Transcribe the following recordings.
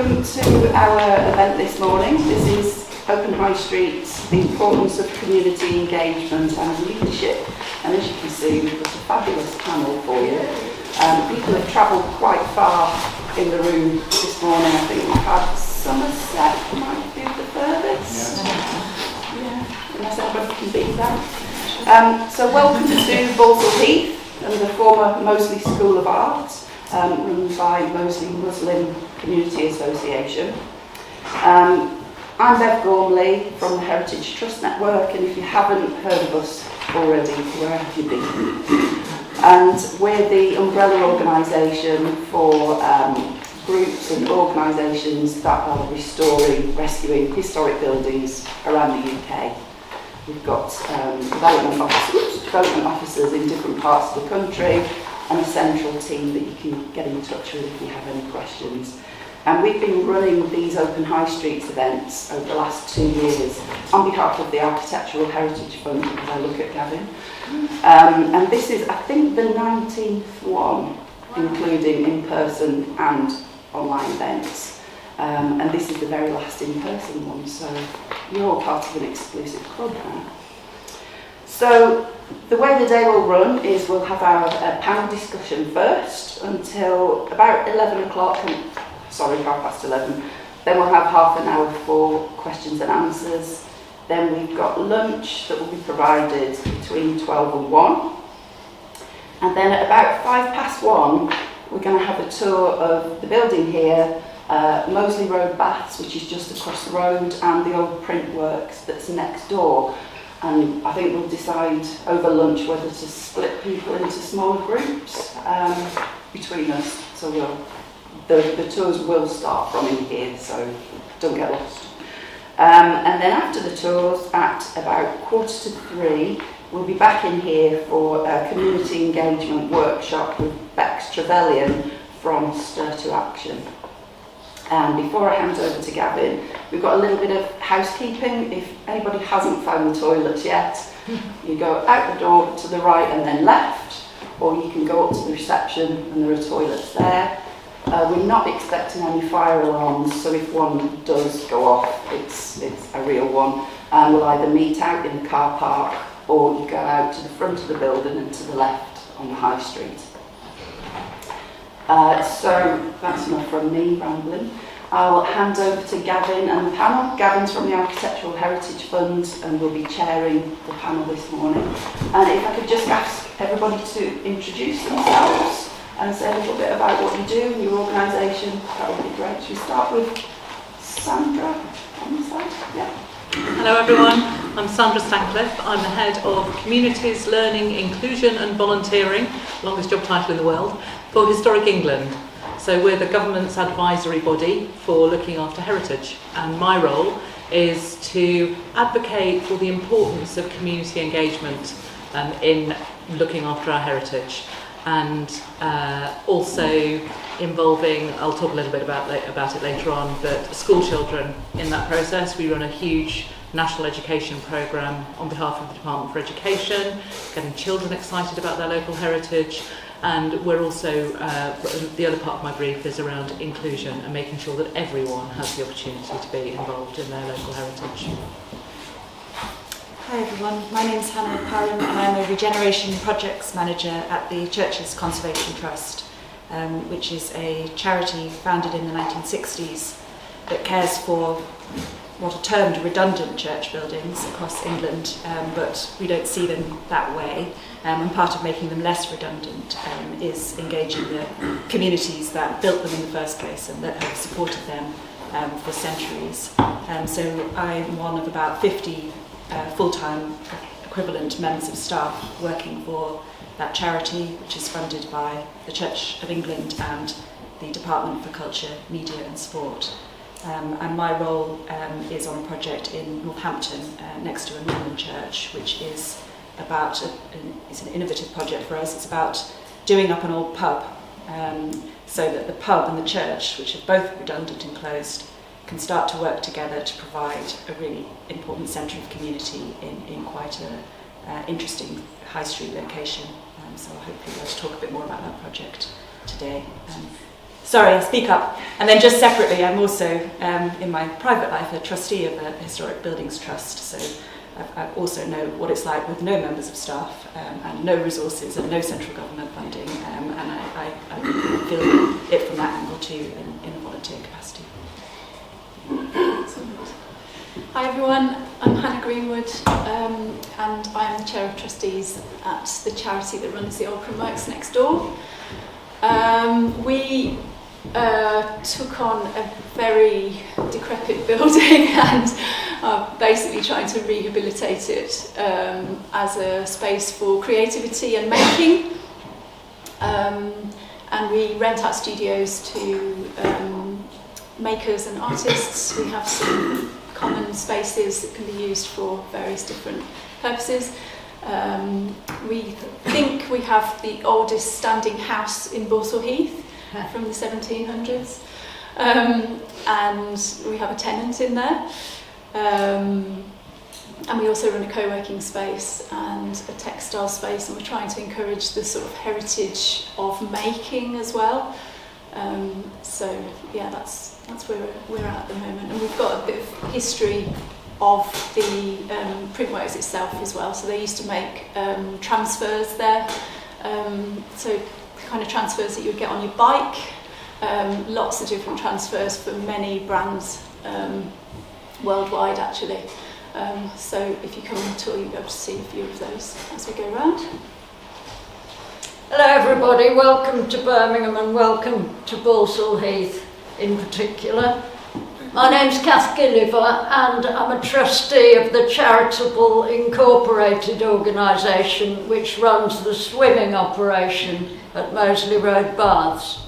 welcome to our event this morning. This is Open High Street, the importance of community engagement and leadership. And as you can see, we've got a fabulous panel for you. People have travelled quite far in the room this morning. I think we've had Somerset might be the furthest. Yeah, unless anybody can beat that. So welcome to Balsall Heath and the former Moseley School of Art, run by Moseley Muslim Community Association. I'm Bev Gormley from the Heritage Trust Network, and if you haven't heard of us already, where have you been? And we're the umbrella organisation for groups and organisations that are rescuing historic buildings around the UK. We've got development officers in different parts of the country, and a central team that you can get in touch with if you have any questions. And we've been running these Open High Streets events over the last 2 years on behalf of the Architectural Heritage Fund, as I look at Gavin. And this is, I think, the 19th one, including in-person and online events. And this is the very last in-person one, so you're all part of an exclusive club now. So the way the day will run is we'll have our panel discussion first until about 11 o'clock, half past 11. Then we'll have half an hour for questions and answers. Then we've got lunch that will be provided between 12 and 1. And then at about 1:05, we're going to have a tour of the building here, Moseley Road Baths, which is just across the road, and the old print works that's next door. And I think we'll decide over lunch whether to split people into smaller groups between us. So the tours will start from in here, so don't get lost. And then after the tours, at about 2:45, we'll be back in here for a community engagement workshop with Bex Trevelyan from Stir to Action. And before I hand over to Gavin, we've got a little bit of housekeeping. If anybody hasn't found the toilets yet, you go out the door to the right and then left, or you can go up to the reception and there are toilets there. We're not expecting any fire alarms, so if one does go off, it's a real one. And we'll either meet out in the car park, or you go out to the front of the building and to the left on the high street. So that's enough from me rambling. I'll hand over to Gavin and the panel. Gavin's from the Architectural Heritage Fund and will be chairing the panel this morning. And if I could just ask everybody to introduce themselves and say a little bit about what you do in your organisation, that would be great. Should we start with Sandra on the side? Yeah. Hello everyone, I'm Sandra Stancliffe. I'm the head of Communities, Learning, Inclusion and Volunteering, longest job title in the world, for Historic England. So we're the government's advisory body for looking after heritage, and my role is to advocate for the importance of community engagement in looking after our heritage, and also involving, I'll talk a little bit about it later on, but school children in that process. We run a huge national education programme on behalf of the Department for Education, getting children excited about their local heritage, and we're also, the other part of my brief is around inclusion and making sure that everyone has the opportunity to be involved in their local heritage. Hi everyone, my name's Parham and I'm a Regeneration Projects Manager at the Churches Conservation Trust, which is a charity founded in the 1960s that cares for what are termed redundant church buildings across England, but we don't see them that way. And part of making them less redundant is engaging the communities that built them in the first place and that have supported them for centuries. So I'm one of about 50 full-time equivalent members of staff working for that charity, which is funded by the Church of England and the Department for Culture, Media and Sport. And my role is on a project in Northampton next to a Norman church, which is about, it's an innovative project for us. It's about doing up an old pub so that the pub and the church, which are both redundant and closed, can start to work together to provide a really important centre of community in quite an interesting high street location. So I'll hopefully be able to talk a bit more about that project today. Sorry, I'll speak up. And then just separately, I'm also, in my private life, a trustee of a historic buildings trust. So I also know what it's like with no members of staff and no resources and no central government funding. And I feel it from that angle too in a volunteer capacity. Hi everyone, I'm Hannah Greenwood and I'm the Chair of Trustees at the charity that runs the Oldcombe Works next door. We took on a very decrepit building and are basically trying to rehabilitate it as a space for creativity and making. And we rent out studios to makers and artists. We have some common spaces that can be used for various different purposes. We think we have the oldest standing house in Borsall Heath from the 1700s, and we have a tenant in there. And we also run a co-working space and a textile space, and we're trying to encourage the sort of heritage of making as well. So yeah, that's where we're at the moment, and we've got a bit of history of the printworks itself as well. So they used to make transfers there, so the kind of transfers that you would get on your bike, lots of different transfers for many brands worldwide actually. So if you come on tour, you'll be able to see a few of those as we go around. Hello everybody, welcome to Birmingham and welcome to Borsall Heath in particular. My name's Cath Gilliver and I'm a trustee of the charitable incorporated organisation which runs the swimming operation at Moseley Road, Baths.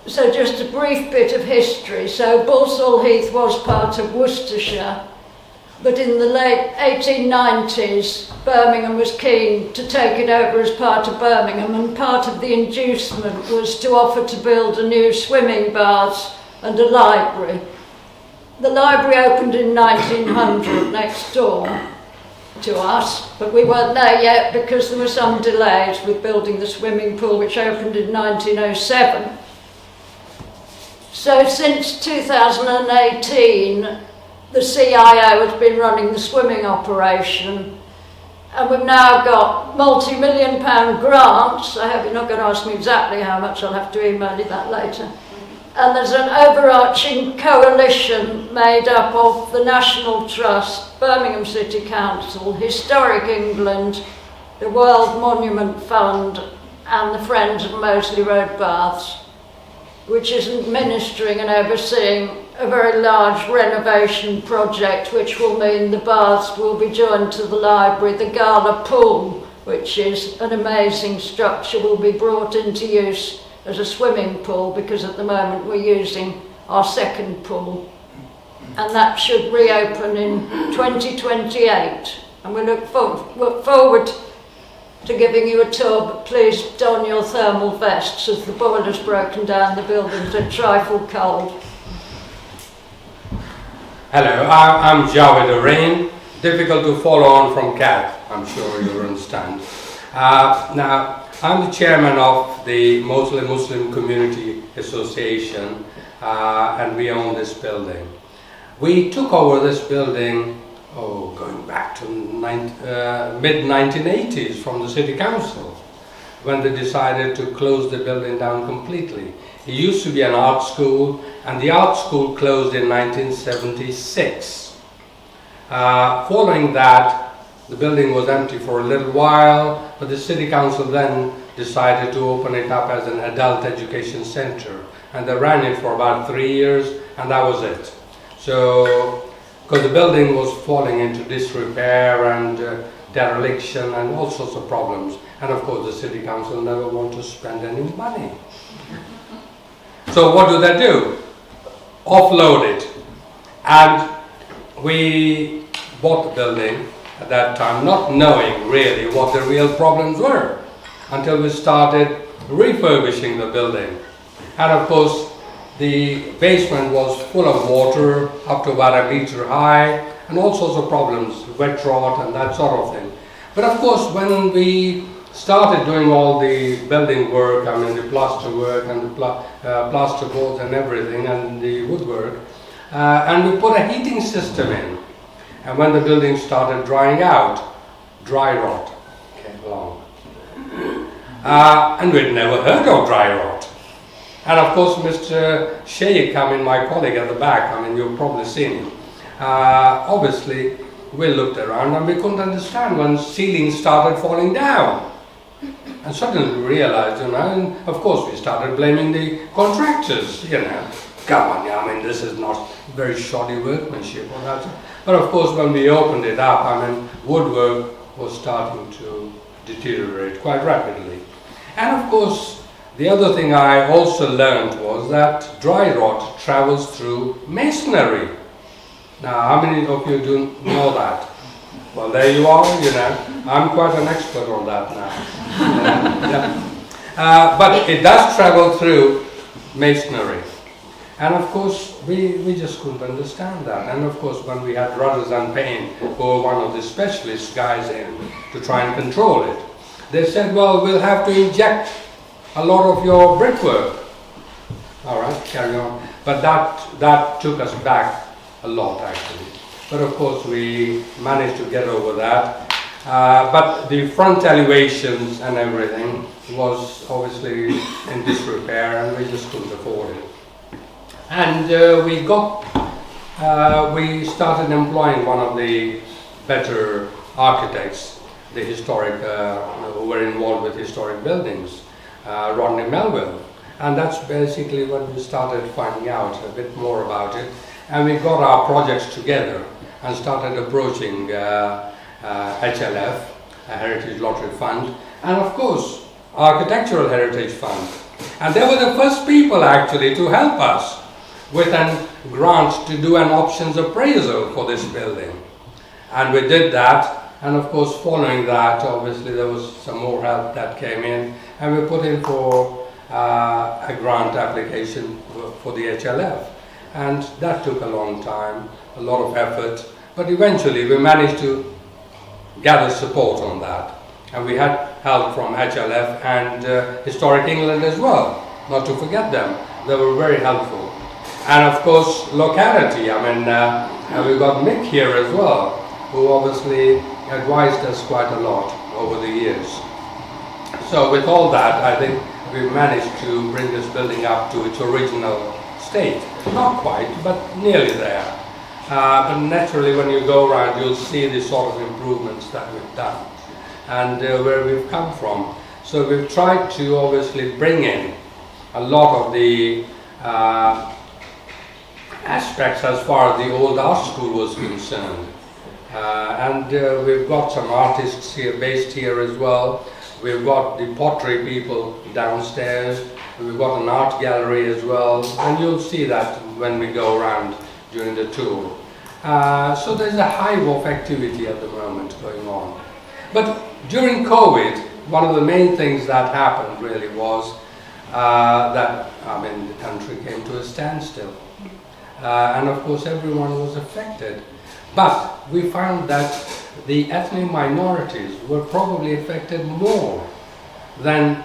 So just a brief bit of history. So Borsall Heath was part of Worcestershire, but in the late 1890s Birmingham was keen to take it over as part of Birmingham, and part of the inducement was to offer to build a new swimming baths and a library. The library opened in 1900 next door to us, but we weren't there yet because there were some delays with building the swimming pool, which opened in 1907. So since 2018, the CIO has been running the swimming operation, and we've now got multi-million-pound grants. I hope you're not going to ask me exactly how much, I'll have to email you that later. And there's an overarching coalition made up of the National Trust, Birmingham City Council, Historic England, the World Monument Fund, and the Friends of Moseley Road, Baths, which is administering and overseeing a very large renovation project, which will mean the baths will be joined to the library. The Gala pool, which is an amazing structure, will be brought into use as a swimming pool, because at the moment we're using our second pool. And that should reopen in 2028. And we look forward to giving you a tour, but please don your thermal vests as the boiler's broken down, the building's a trifle cold. Hello, I'm Javed Arain. Difficult to follow on from Cath, I'm sure you'll understand. Now, I'm the chairman of the Moseley Muslim Community Association, and we own this building. We took over this building, going back to mid-1980s from the City Council, when they decided to close the building down completely. It used to be an art school, and the art school closed in 1976. Following that, the building was empty for a little while, but the City Council then decided to open it up as an adult education centre, and they ran it for about 3 years, and that was it. So, because the building was falling into disrepair and dereliction and all sorts of problems, and of course the City Council never wanted to spend any money. So what do? Offload it. And we bought the building at that time, not knowing really what the real problems were, until we started refurbishing the building. And of course, the basement was full of water, up to about 1 meter high, and all sorts of problems, wet rot and that sort of thing. But of course, when we started doing all the building work, I mean the plaster work and the plaster boards and everything and the woodwork, and we put a heating system in. And when the building started drying out, dry rot came along. And we'd never heard of dry rot. And of course Mr. Sheikh, my colleague at the back, you've probably seen him. Obviously we looked around and we couldn't understand when ceilings started falling down. And suddenly we realized, and of course we started blaming the contractors, Come on, this is not very shoddy workmanship or that. But of course when we opened it up, woodwork was starting to deteriorate quite rapidly. And of course, the other thing I also learned was that dry rot travels through masonry. Now, how many of you do know that? Well, there you are, I'm quite an expert on that now. But it does travel through masonry. And of course, we just couldn't understand that. And of course, when we had Rudders and Payne, who were one of the specialist guys in to try and control it, they said, well, we'll have to inject a lot of your brickwork. All right, carry on. But that took us back a lot, actually. But of course, we managed to get over that. But the front elevations and everything was obviously in disrepair, and we just couldn't afford it. And we started employing one of the better architects, the historic, who were involved with historic buildings, Rodney Melville. And that's basically when we started finding out a bit more about it. And we got our projects together and started approaching HLF, a Heritage Lottery Fund, and of course, Architectural Heritage Fund. And they were the first people actually to help us with a grant to do an options appraisal for this building. And we did that, and of course following that, obviously there was some more help that came in, and we put in for a grant application for the HLF. And that took a long time, a lot of effort, but eventually we managed to gather support on that. And we had help from HLF and Historic England as well, not to forget them. They were very helpful. And of course, locality. And we got Mick here as well, who obviously advised us quite a lot over the years. So with all that, I think we managed to bring this building up to its original state. Not quite, but nearly there. But naturally, when you go around, you'll see the sort of improvements that we've done and where we've come from. So we've tried to obviously bring in a lot of the aspects as far as the old art school was concerned. And we've got some artists here, based here as well. We've got the pottery people downstairs. We've got an art gallery as well. And you'll see that when we go around during the tour. So there's a hive of activity at the moment going on. But during COVID, one of the main things that happened really was that the country came to a standstill. And of course everyone was affected. But we found that the ethnic minorities were probably affected more than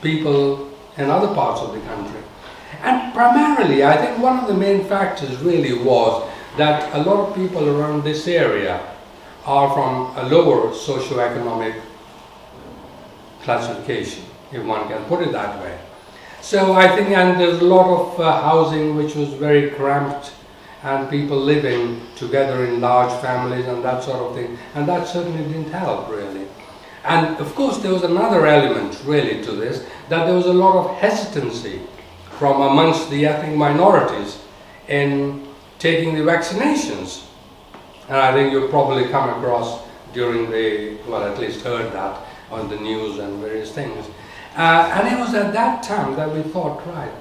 people in other parts of the country. And primarily, I think one of the main factors really was that a lot of people around this area are from a lower socio-economic classification, if one can put it that way. So I think, and there's a lot of housing which was very cramped, and people living together in large families and that sort of thing, and that certainly didn't help really. And of course there was another element really to this, that there was a lot of hesitancy from amongst the ethnic minorities in taking the vaccinations. And I think you've probably come across during the, well, at least heard that on the news and various things. And it was at that time that we thought, right,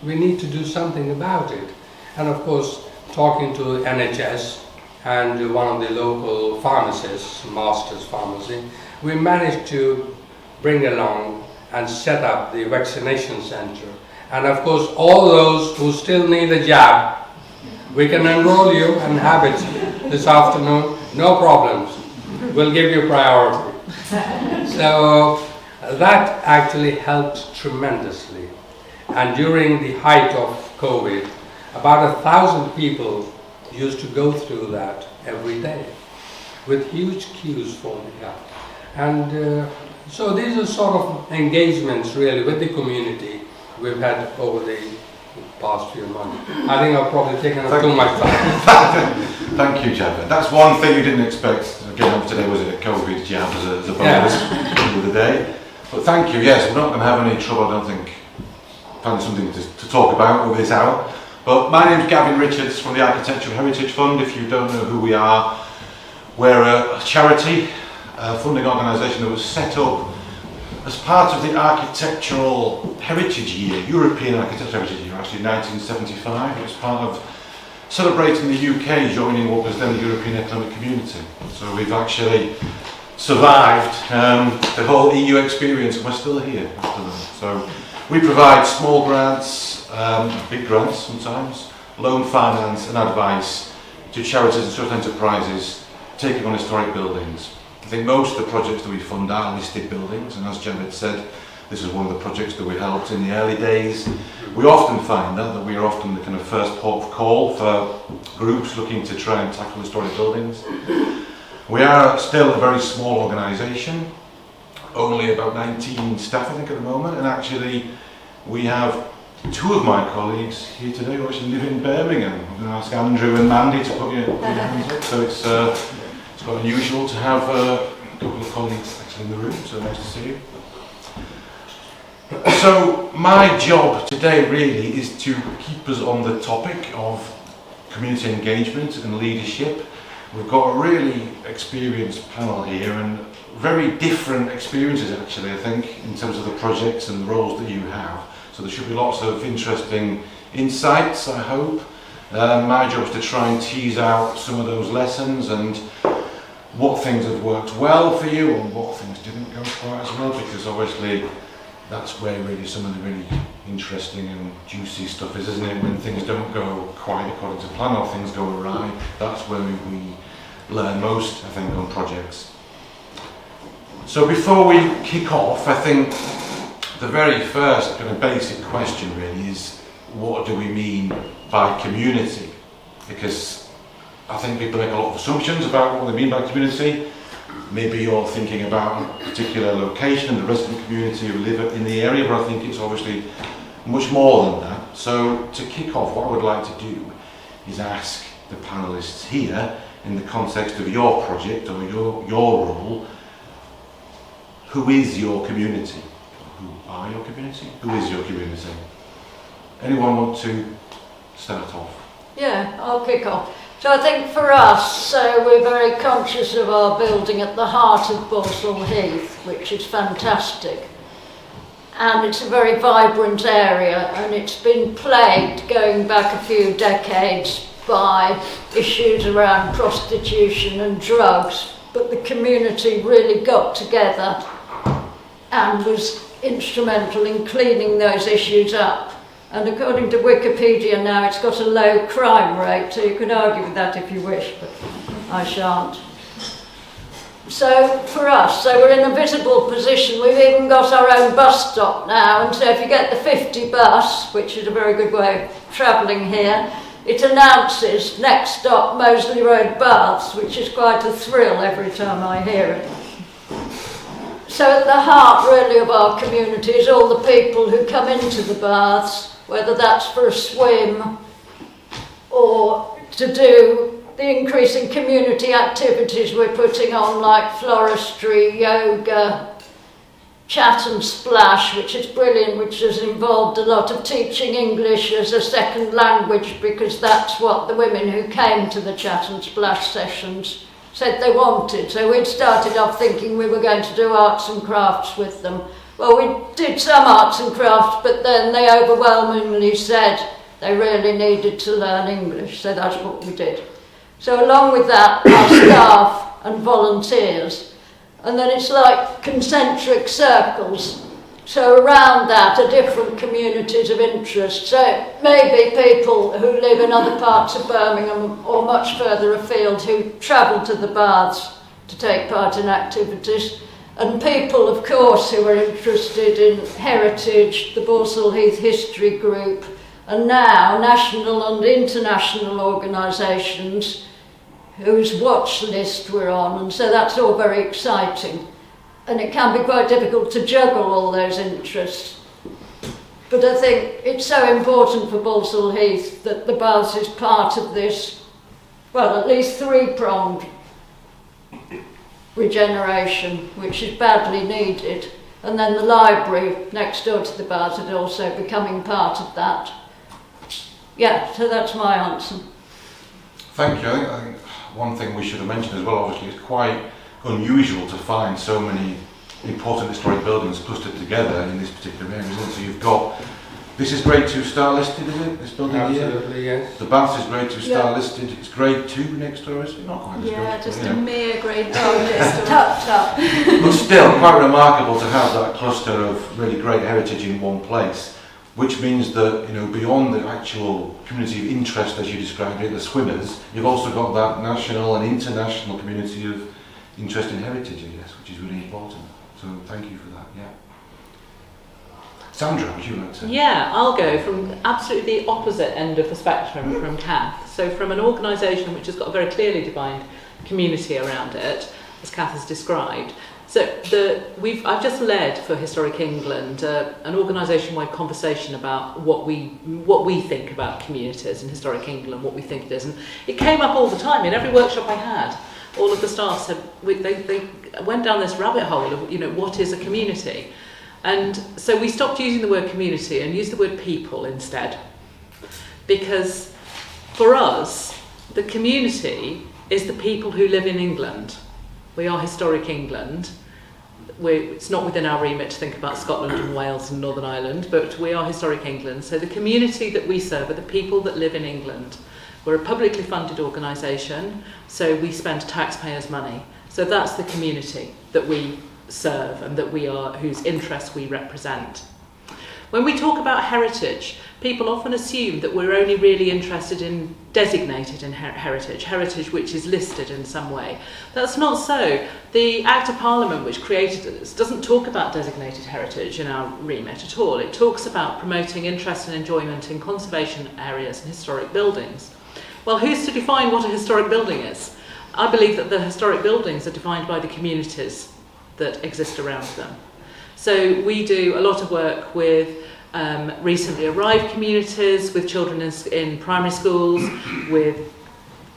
we need to do something about it. And of course, talking to NHS and one of the local pharmacists, Master's Pharmacy, we managed to bring along and set up the vaccination center. And of course, all those who still need a jab, we can enroll you and have it this afternoon, no problems. We'll give you priority. So that actually helped tremendously. And during the height of COVID, about 1,000 people used to go through that every day with huge queues forming up. And so these are sort of engagements really with the community we've had over the past few months. I think I've probably taken up too much time. Thank you, Javed. That's one thing you didn't expect again today, was it? A COVID jab as a bonus of the day. But thank you. Yes, we're not going to have any trouble, I don't think, finding something to talk about over this hour. But my name's Gavin Richards from the Architectural Heritage Fund. If you don't know who we are, we're a charity, a funding organisation that was set up as part of the Architectural Heritage Year, European Architectural Heritage Year, actually 1975. It was part of celebrating the UK joining what was then the European Economic Community. So we've actually survived the whole EU experience, and we're still here after that. So we provide small grants, big grants sometimes, loan finance and advice to charities and social enterprises taking on historic buildings. I think most of the projects that we fund are listed buildings, and as Javed said, this is one of the projects that we helped in the early days. We often find that we are often the kind of first port of call for groups looking to try and tackle historic buildings. We are still a very small organisation, only about 19 staff I think at the moment, and actually we have two of my colleagues here today who actually live in Birmingham. I'm going to ask Andrew and Mandy to put your hands up, so it's quite unusual to have a couple of colleagues actually in the room, so nice to see you. So my job today really is to keep us on the topic of community engagement and leadership. We've got a really experienced panel here, and very different experiences actually, I think, in terms of the projects and the roles that you have. So there should be lots of interesting insights, I hope. My job is to try and tease out some of those lessons and what things have worked well for you and what things didn't go quite as well, because obviously that's where really some of the really interesting and juicy stuff is, isn't it? When things don't go quite according to plan or things go awry, that's where we learn most, I think, on projects. So before we kick off, I think the very first kind of basic question really is, what do we mean by community? Because I think people make a lot of assumptions about what they mean by community. Maybe you're thinking about a particular location and the resident community who live in the area, but I think it's obviously much more than that. So to kick off, what I would like to do is ask the panellists here, in the context of your project or your role, who is your community? Who are your community? Who is your community? Anyone want to start off? Yeah, I'll kick off. So I think for us, we're very conscious of our building at the heart of Balsall Heath, which is fantastic. And it's a very vibrant area, and it's been plagued going back a few decades by issues around prostitution and drugs. But the community really got together and was instrumental in cleaning those issues up. And according to Wikipedia now, it's got a low crime rate, so you can argue with that if you wish, but I shan't. So for us, we're in a visible position. We've even got our own bus stop now, and so if you get the 50 bus, which is a very good way of travelling here, it announces next stop Moseley Road, Baths, which is quite a thrill every time I hear it. So at the heart really of our community is all the people who come into the baths, whether that's for a swim or to do the increasing community activities we're putting on, like floristry, yoga, chat and splash, which is brilliant, which has involved a lot of teaching English as a second language, because that's what the women who came to the chat and splash sessions said they wanted. So we'd started off thinking we were going to do arts and crafts with them. Well, we did some arts and crafts, but then they overwhelmingly said they really needed to learn English, so that's what we did. So along with that, our staff and volunteers, and then it's like concentric circles. So around that are different communities of interest. So maybe people who live in other parts of Birmingham or much further afield who travel to the baths to take part in activities. And people, of course, who are interested in heritage, the Balsall Heath History Group, and now national and international organisations whose watch list we're on, and so that's all very exciting. And it can be quite difficult to juggle all those interests. But I think it's so important for Balsall Heath that the Baths is part of this, well, at least three-pronged regeneration, which is badly needed. And then the library next door to the Baths is also becoming part of that. Yeah, so that's my answer. Thank you. I think one thing we should have mentioned as well, obviously, it's quite unusual to find so many important historic buildings clustered together in this particular area, isn't it? So you've got, this is grade 2 star listed, is it? This building here? Absolutely, yes. The Baths is grade 2 star listed. It's grade 2 next door, is it? Not quite as good. Yeah, just Yeah. a mere grade 2 list. Tut tut. But still, quite remarkable to have that cluster of really great heritage in one place, which means that, you know, beyond the actual community of interest, as you described it, the swimmers, you've also got that national and international community of interest in heritage, I guess, which is really important. So thank you for that, yeah. Sandra, would you like to? Yeah, I'll go from absolutely the opposite end of the spectrum from Cath. So from an organisation which has got a very clearly defined community around it, as Cath has described. So I've just led for Historic England an organisation-wide conversation about what we think about communities in Historic England, what we think it is, and it came up all the time in every workshop I had. All of the staff said they went down this rabbit hole of, you know, what is a community, and so we stopped using the word community and used the word people instead, because for us the community is the people who live in England. We are Historic England. It's not within our remit to think about Scotland and Wales and Northern Ireland, but we are Historic England. So the community that we serve are the people that live in England. We're a publicly funded organisation, so we spend taxpayers' money. So that's the community that we serve and that we are, whose interests we represent. When we talk about heritage, people often assume that we're only really interested in designated in heritage which is listed in some way. That's not so. The Act of Parliament which created this doesn't talk about designated heritage in our remit at all. It talks about promoting interest and enjoyment in conservation areas and historic buildings. Well, who's to define what a historic building is? I believe that the historic buildings are defined by the communities that exist around them. So we do a lot of work with recently arrived communities, with children in primary schools, with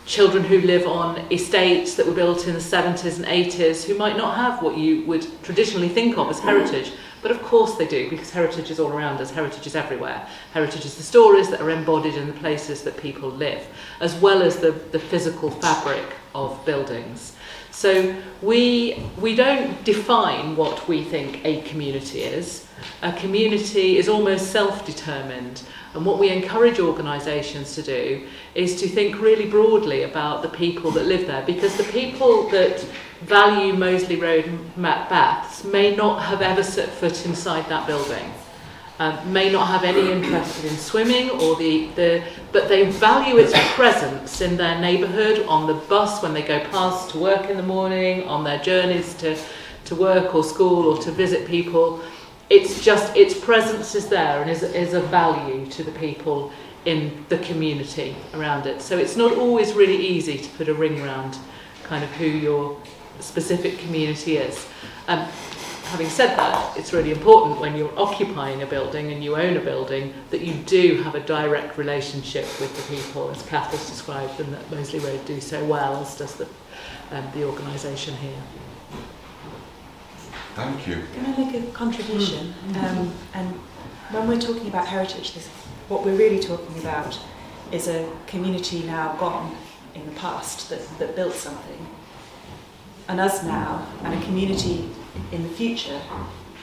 children who live on estates that were built in the 70s and 80s, who might not have what you would traditionally think of as heritage. But of course they do, because heritage is all around us, heritage is everywhere. Heritage is the stories that are embodied in the places that people live, as well as the physical fabric of buildings. So we don't define what we think a community is. A community is almost self-determined, and what we encourage organisations to do is to think really broadly about the people that live there, because the people that value Moseley Road Baths may not have ever set foot inside that building, may not have any interest in swimming or but they value its presence in their neighbourhood, on the bus when they go past to work in the morning, on their journeys to work or school or to visit people. It's just, its presence is there and is of value to the people in the community around it. So it's not always really easy to put a ring around kind of who your specific community is. Having said that, it's really important when you're occupying a building and you own a building that you do have a direct relationship with the people, as Cath has described, and that Moseley Road do so well, as does the organisation here. Thank you. Can I make a contribution? And when we're talking about heritage, what we're really talking about is a community now gone in the past that built something, and us now, and a community in the future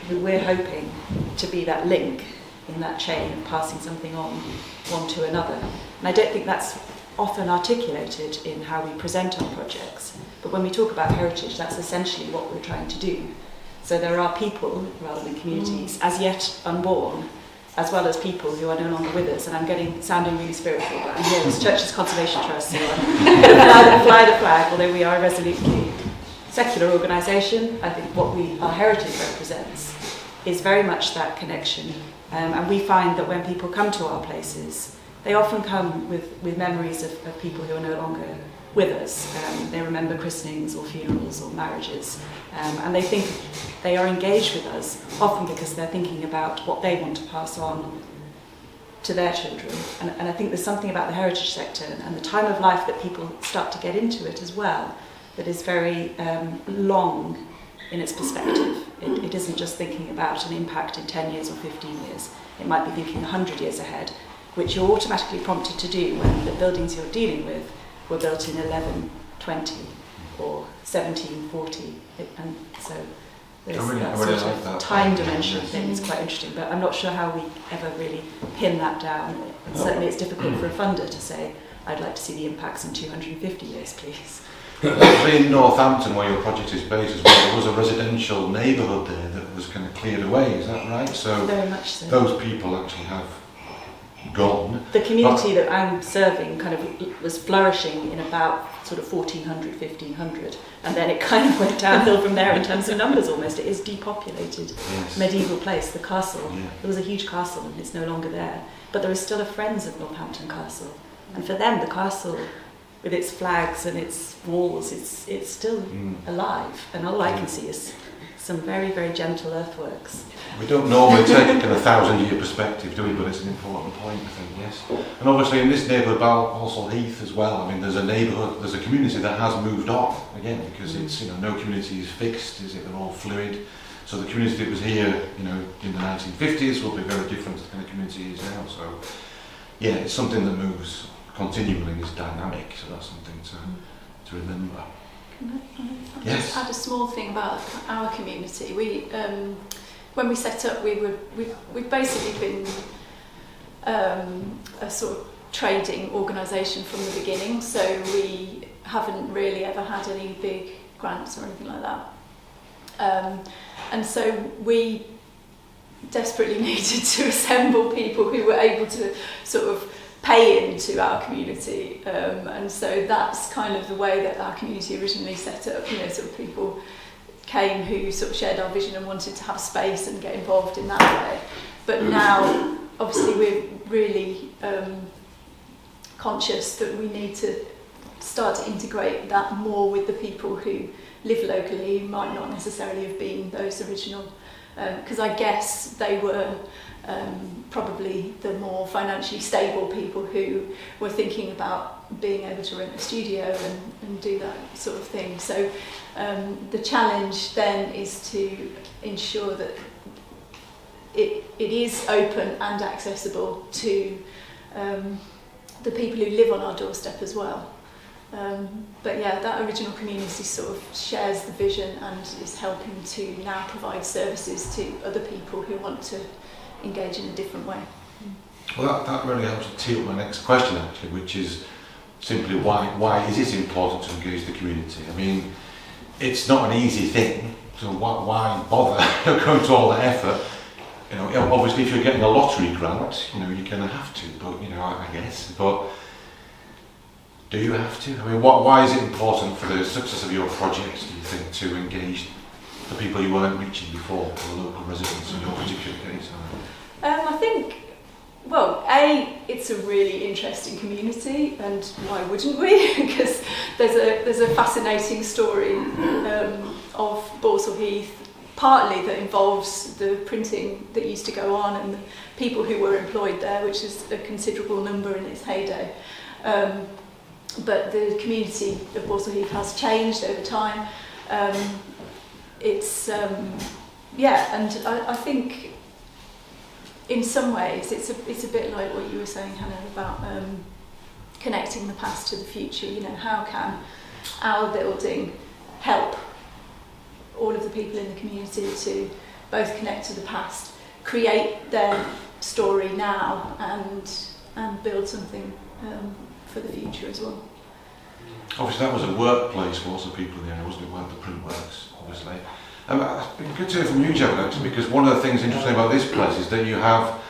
who we're hoping to be that link in that chain of passing something on one to another. And I don't think that's often articulated in how we present our projects, but when we talk about heritage, that's essentially what we're trying to do. So there are people, rather than communities, as yet unborn, as well as people who are no longer with us. And I'm sounding really spiritual, but I'm here as Churches Conservation Trust, so I'm going to fly the flag, although we are a resolute community. secular organisation, I think what our heritage represents is very much that connection. And we find that when people come to our places, they often come with memories of people who are no longer with us. They remember christenings or funerals or marriages. And they think they are engaged with us, often because they're thinking about what they want to pass on to their children. And I think there's something about the heritage sector and the time of life that people start to get into it as well that is very long in its perspective. It isn't just thinking about an impact in 10 years or 15 years. It might be thinking 100 years ahead, which you're automatically prompted to do when the buildings you're dealing with were built in 1120 or 1740. And so there's that sort of time dimension thing is quite interesting, but I'm not sure how we ever really pin that down. Certainly it's difficult for a funder to say, I'd like to see the impacts in 250 years, please. Actually in Northampton, where your project is based as well, there was a residential neighbourhood there that was kind of cleared away, is that right? So very much so. Those people actually have gone. The community that I'm serving kind of was flourishing in about sort of 1400, 1500, and then it kind of went downhill from there in terms of numbers almost. It is depopulated, medieval place, the castle. Yeah. There was a huge castle and it's no longer there, but there is still a Friends of Northampton Castle, and for them the castle, with its flags and its walls, it's still alive, and all I can see is some very, very gentle earthworks. We don't normally take it in a 1,000-year perspective, do we? But it's an important point, I think, yes. And obviously in this neighbourhood, Moseley Heath as well, I mean, there's a neighbourhood, there's a community that has moved on, again, because it's, no community is fixed, is it? They're all fluid. So the community that was here, in the 1950s will be very different to the kind of community it is now. So, yeah, it's something that moves continually and is dynamic, so that's something to remember. I'll just add a small thing about our community. We, when we set up, we've basically been a sort of trading organisation from the beginning, so we haven't really ever had any big grants or anything like that. And so we desperately needed to assemble people who were able to sort of pay into our community, and so that's kind of the way that our community originally set up. Sort of people came who sort of shared our vision and wanted to have space and get involved in that way. But now, obviously, we're really conscious that we need to start to integrate that more with the people who live locally, who might not necessarily have been those original, because I guess they were probably the more financially stable people who were thinking about being able to rent a studio and do that sort of thing. So the challenge then is to ensure that it is open and accessible to the people who live on our doorstep as well. But yeah, that original community sort of shares the vision and is helping to now provide services to other people who want to engage in a different way. Well, that really helps to tee up my next question, actually, which is simply why is it important to engage the community? I mean, it's not an easy thing, so why bother going to all that effort? Obviously, if you're getting a lottery grant, you're going to have to, but I guess. But do you have to? I mean, why is it important for the success of your project, do you think, to engage the people you weren't reaching before, the local residents in your particular case? I think, well, it's a really interesting community, and why wouldn't we? Because there's a fascinating story of Moseley Heath, partly that involves the printing that used to go on and the people who were employed there, which is a considerable number in its heyday. But the community of Moseley Heath has changed over time. And I think in some ways it's a bit like what you were saying, Hannah, about connecting the past to the future. How can our building help all of the people in the community to both connect to the past, create their story now, and build something for the future as well. Obviously that was a workplace for lots of people in the area, wasn't it? Weren't the print works, obviously. It's been good to hear from you, Javed, actually, because one of the things interesting about this place is that you have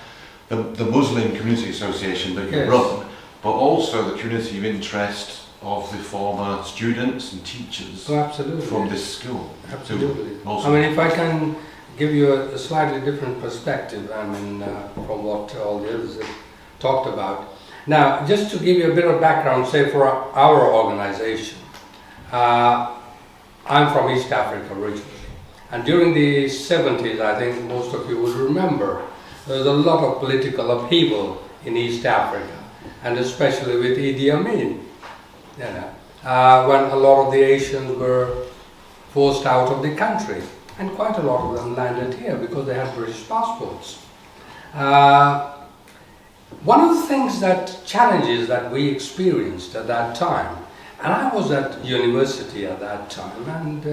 the Muslim Community Association that you run, but also the community of interest of the former students and teachers Oh, absolutely. from this school. Absolutely. Also- I mean, if I can give you a slightly different perspective, I mean, from what all the others have talked about. Now, just to give you a bit of background, say for our organisation, I'm from East Africa originally, and during the 70s, I think most of you would remember, there was a lot of political upheaval in East Africa, and especially with Idi Amin, when a lot of the Asians were forced out of the country, and quite a lot of them landed here because they had British passports. One of the challenges that we experienced at that time, and I was at university at that time, and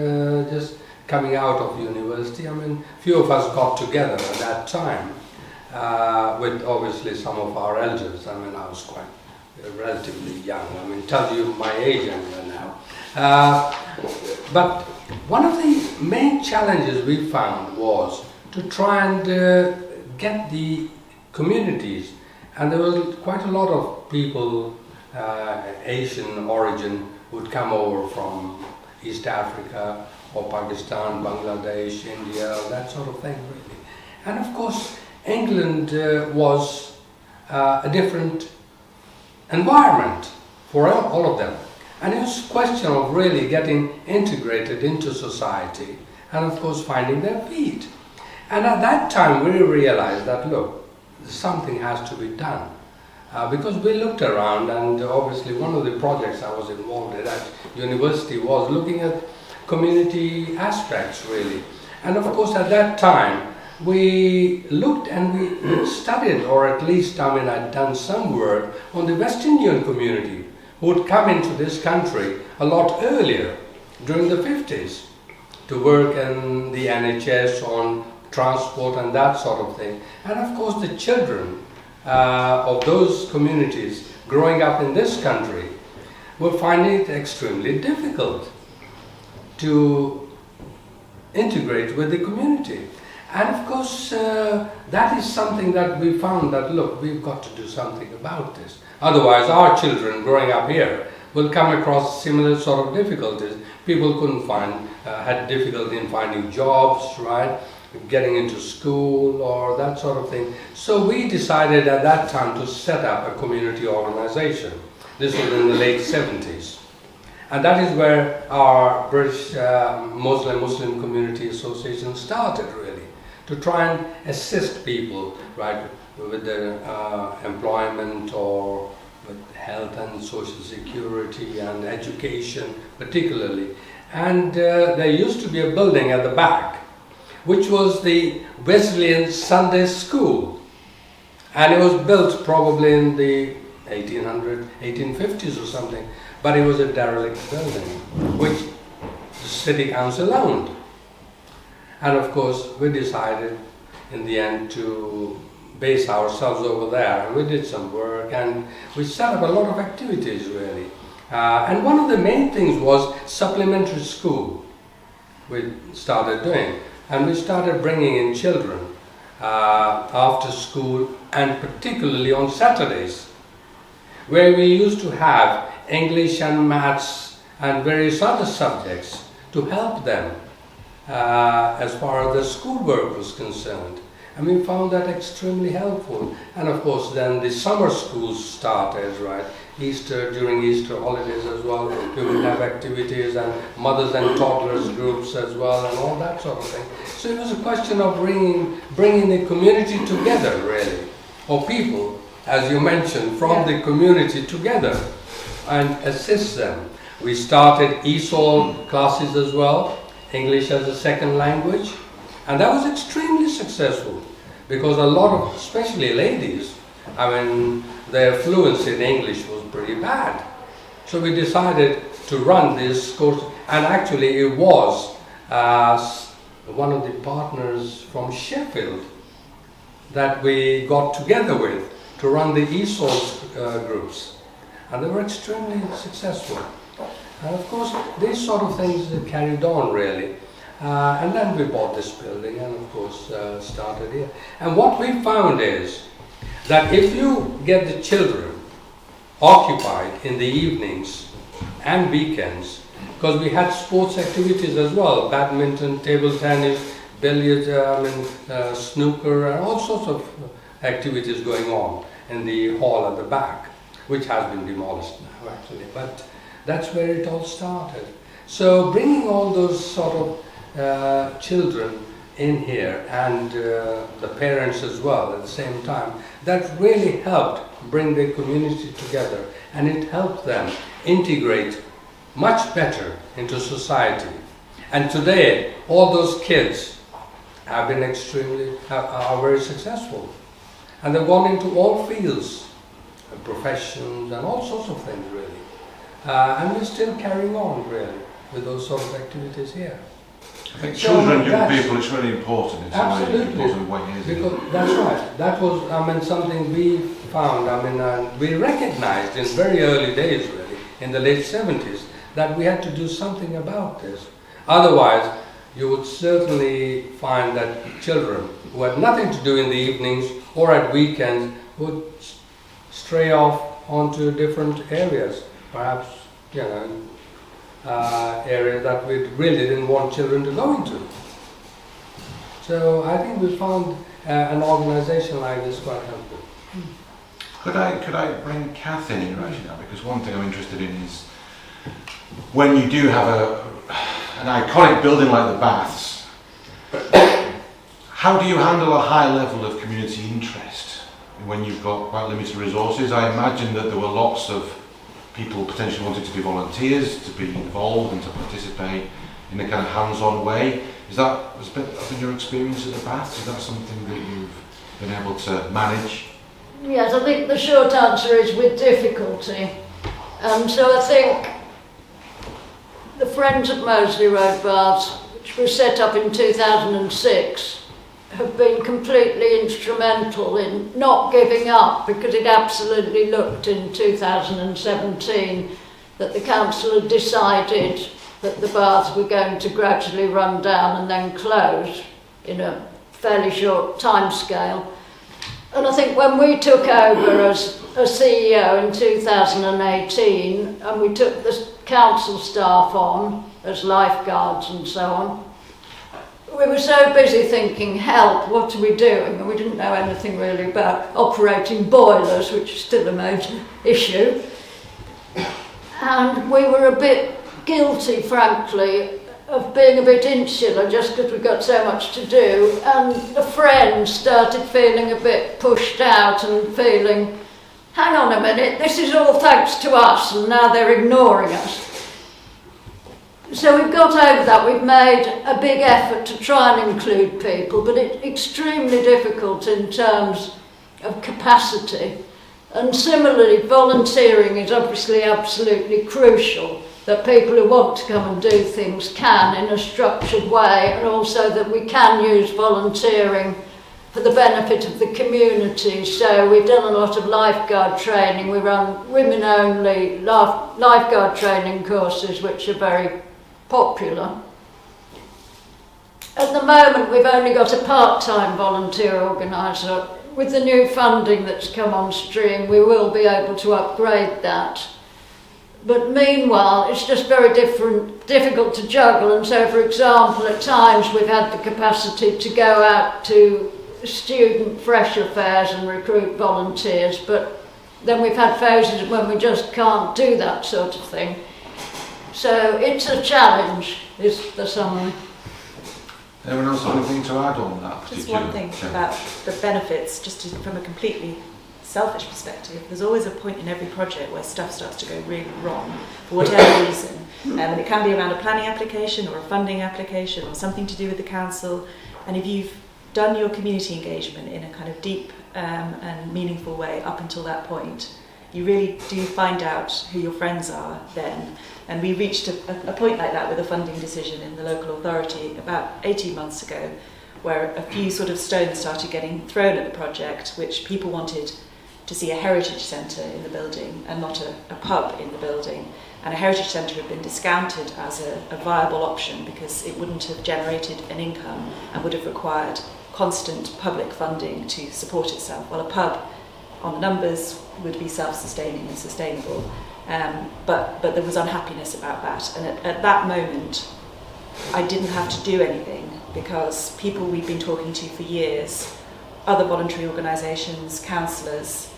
just coming out of university, I mean, few of us got together at that time with obviously some of our elders. I mean, I was quite relatively young. I mean, tells you my age now. But one of the main challenges we found was to try and get the communities, and there was quite a lot of people, Asian origin, would come over from East Africa or Pakistan, Bangladesh, India, that sort of thing really. And of course, England was a different environment for all of them. And it was a question of really getting integrated into society and of course finding their feet. And at that time we realized that, look, something has to be done. Because we looked around, and obviously one of the projects I was involved in at university was looking at community aspects really. And of course at that time we looked and we studied, or at least I mean I'd done some work on the West Indian community who would come into this country a lot earlier, during the 50s, to work in the NHS on transport and that sort of thing. And of course the children of those communities growing up in this country were finding it extremely difficult to integrate with the community. And of course that is something that we found that, look, we've got to do something about this. Otherwise our children growing up here will come across similar sort of difficulties. People couldn't find, had difficulty in finding jobs, right? Getting into school or that sort of thing. So we decided at that time to set up a community organization. This was in the late 70s. And that is where our British Muslim Community Association started really, to try and assist people, right, with their employment or with health and social security and education particularly. And there used to be a building at the back, which was the Wesleyan Sunday School. And it was built probably in the 1850s or something, but it was a derelict building, which the city council owned. And of course, we decided in the end to base ourselves over there. And we did some work and we set up a lot of activities really. And one of the main things was supplementary school we started doing. And we started bringing in children after school, and particularly on Saturdays, where we used to have English and maths and various other subjects to help them as far as the schoolwork was concerned. And we found that extremely helpful. And of course then the summer schools started, right? During Easter holidays as well, we would have activities and mothers and toddlers groups as well and all that sort of thing. So it was a question of bringing the community together really, or people, as you mentioned, from the community together and assist them. We started ESOL classes as well, English as a second language, and that was extremely successful because a lot of, especially ladies, I mean, their fluency in English was pretty bad. So we decided to run this course, and actually it was one of the partners from Sheffield that we got together with to run the ESOL groups, and they were extremely successful. And of course, these sort of things carried on really. And then we bought this building and of course started here. And what we found is that if you get the children occupied in the evenings and weekends, because we had sports activities as well, badminton, table tennis, billiards, snooker, and all sorts of activities going on in the hall at the back, which has been demolished now actually, but that's where it all started. So bringing all those sort of children in here and the parents as well at the same time, that really helped bring the community together, and it helped them integrate much better into society. And today all those kids have been are very successful, and they've gone into all fields, professions and all sorts of things really, and we're still carrying on really with those sort of activities here. I think children, young people, it's really important. It's absolutely a really important way, isn't it? Because that's right. That was, something we found. We recognized in very early days, really, in the late 70s, that we had to do something about this. Otherwise, you would certainly find that children who had nothing to do in the evenings or at weekends would stray off onto different areas, perhaps, areas that we really didn't want children to go into. So I think we found an organisation like this quite helpful. Could I bring Cath in here actually now? Because one thing I'm interested in is when you do have an iconic building like the Baths, how do you handle a high level of community interest when you've got quite limited resources? I imagine that there were lots of people potentially wanting to be volunteers, to be involved and to participate in a kind of hands-on way. Has been your experience at the Baths? Is that something that you've been able to manage? Yes, I think the short answer is with difficulty. So I think the Friends of Moseley Road Baths, which was set up in 2006, have been completely instrumental in not giving up, because it absolutely looked in 2017 that the council had decided that the baths were going to gradually run down and then close in a fairly short time scale. And I think when we took over as a CEO in 2018 and we took the council staff on as lifeguards and so on, we were so busy thinking, help, what are we doing? And we didn't know anything really about operating boilers, which is still a major issue. And we were a bit guilty, frankly, of being a bit insular just because we've got so much to do. And the friends started feeling a bit pushed out and feeling, hang on a minute, this is all thanks to us and now they're ignoring us. So we've got over that. We've made a big effort to try and include people, but it's extremely difficult in terms of capacity. And similarly, volunteering is obviously absolutely crucial, that people who want to come and do things can in a structured way, and also that we can use volunteering for the benefit of the community. So we've done a lot of lifeguard training. We run women-only lifeguard training courses, which are very popular. At the moment, we've only got a part-time volunteer organiser. With the new funding that's come on stream, we will be able to upgrade that. But meanwhile, it's just very difficult to juggle. And so, for example, at times we've had the capacity to go out to student fresh affairs and recruit volunteers, but then we've had phases when we just can't do that sort of thing. So it's a challenge, is the summary. Anyone else have anything to add on that? Just one thing about the benefits, from a completely selfish perspective. There's always a point in every project where stuff starts to go really wrong for whatever reason. And it can be around a planning application or a funding application or something to do with the council. And if you've done your community engagement in a kind of deep and meaningful way up until that point, you really do find out who your friends are then. And we reached a point like that with a funding decision in the local authority about 18 months ago, where a few sort of stones started getting thrown at the project, which people wanted to see a heritage centre in the building and not a pub in the building. And a heritage centre had been discounted as a viable option because it wouldn't have generated an income and would have required constant public funding to support itself, while a pub on the numbers would be self-sustaining and sustainable. But there was unhappiness about that. And at that moment, I didn't have to do anything because people we'd been talking to for years, other voluntary organisations, counsellors,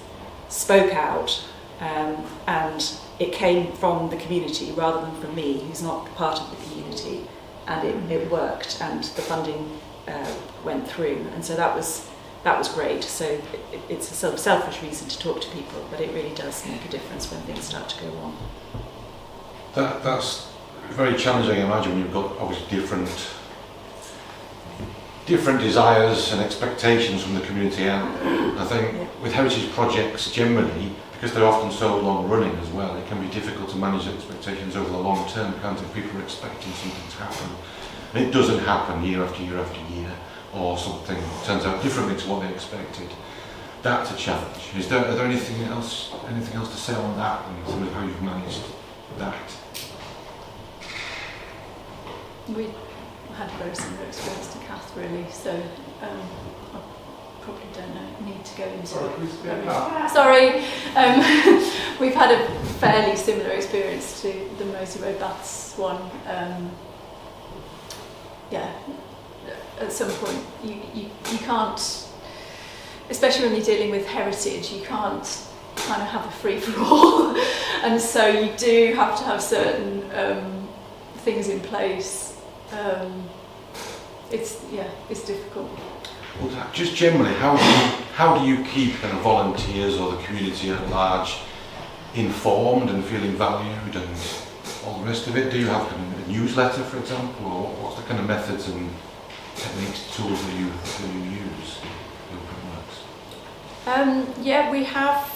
spoke out, and it came from the community rather than from me, who's not part of the community, and it worked, and the funding went through, and so that was great. So it's a sort of selfish reason to talk to people, but it really does make a difference when things start to go wrong. That's very challenging, I imagine, when you've got obviously different desires and expectations from the community, and I think with heritage projects generally, because they're often so long running as well, it can be difficult to manage expectations over the long term, can't it? People are expecting something to happen and it doesn't happen year after year after year, or something turns out differently to what they expected. That's a challenge. Are there anything else to say on that, and sort of how you've managed that? We had a very similar experience to Cath, really, so I probably don't need to go into it. Sorry. We've had a fairly similar experience to the Moseley Road Baths one. At some point you can't, especially when you're dealing with heritage, you can't kind of have a free-for-all, and so you do have to have certain things in place. It's difficult. Well, just generally, how do you keep kind of volunteers or the community at large informed and feeling valued and all the rest of it? Do you have a newsletter, for example, or what's the kind of methods and techniques, tools that you use in your works? We have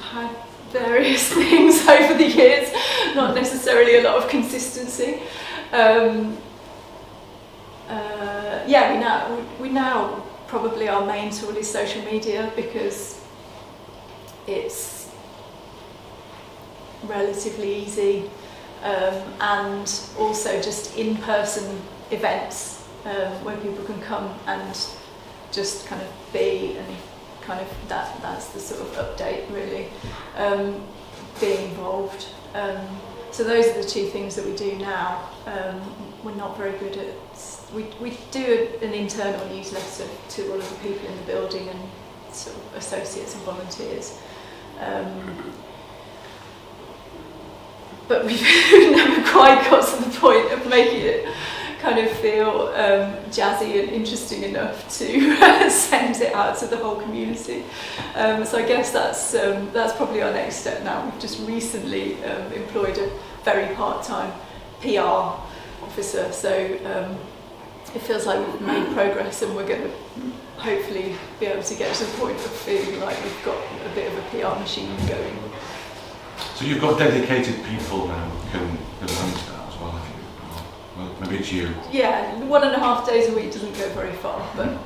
had various things over the years, not necessarily a lot of consistency. We now probably our main tool is social media, because it's relatively easy, and also just in-person events where people can come and just kind of be, and kind of that's the sort of update, really, being involved. So those are the two things that we do now. We're not very good at. We do an internal newsletter to all of the people in the building and sort of associates and volunteers. But we've never quite got to the point of making it kind of feel jazzy and interesting enough to send it out to the whole community. So I guess that's probably our next step now. We've just recently employed a very part-time PR officer, so it feels like we've made progress, and we're going to hopefully be able to get to the point of feeling like we've got a bit of a PR machine going. So you've got dedicated people now who can manage that as well, I think. Well, maybe it's you. Yeah, 1.5 days a week doesn't go very far, but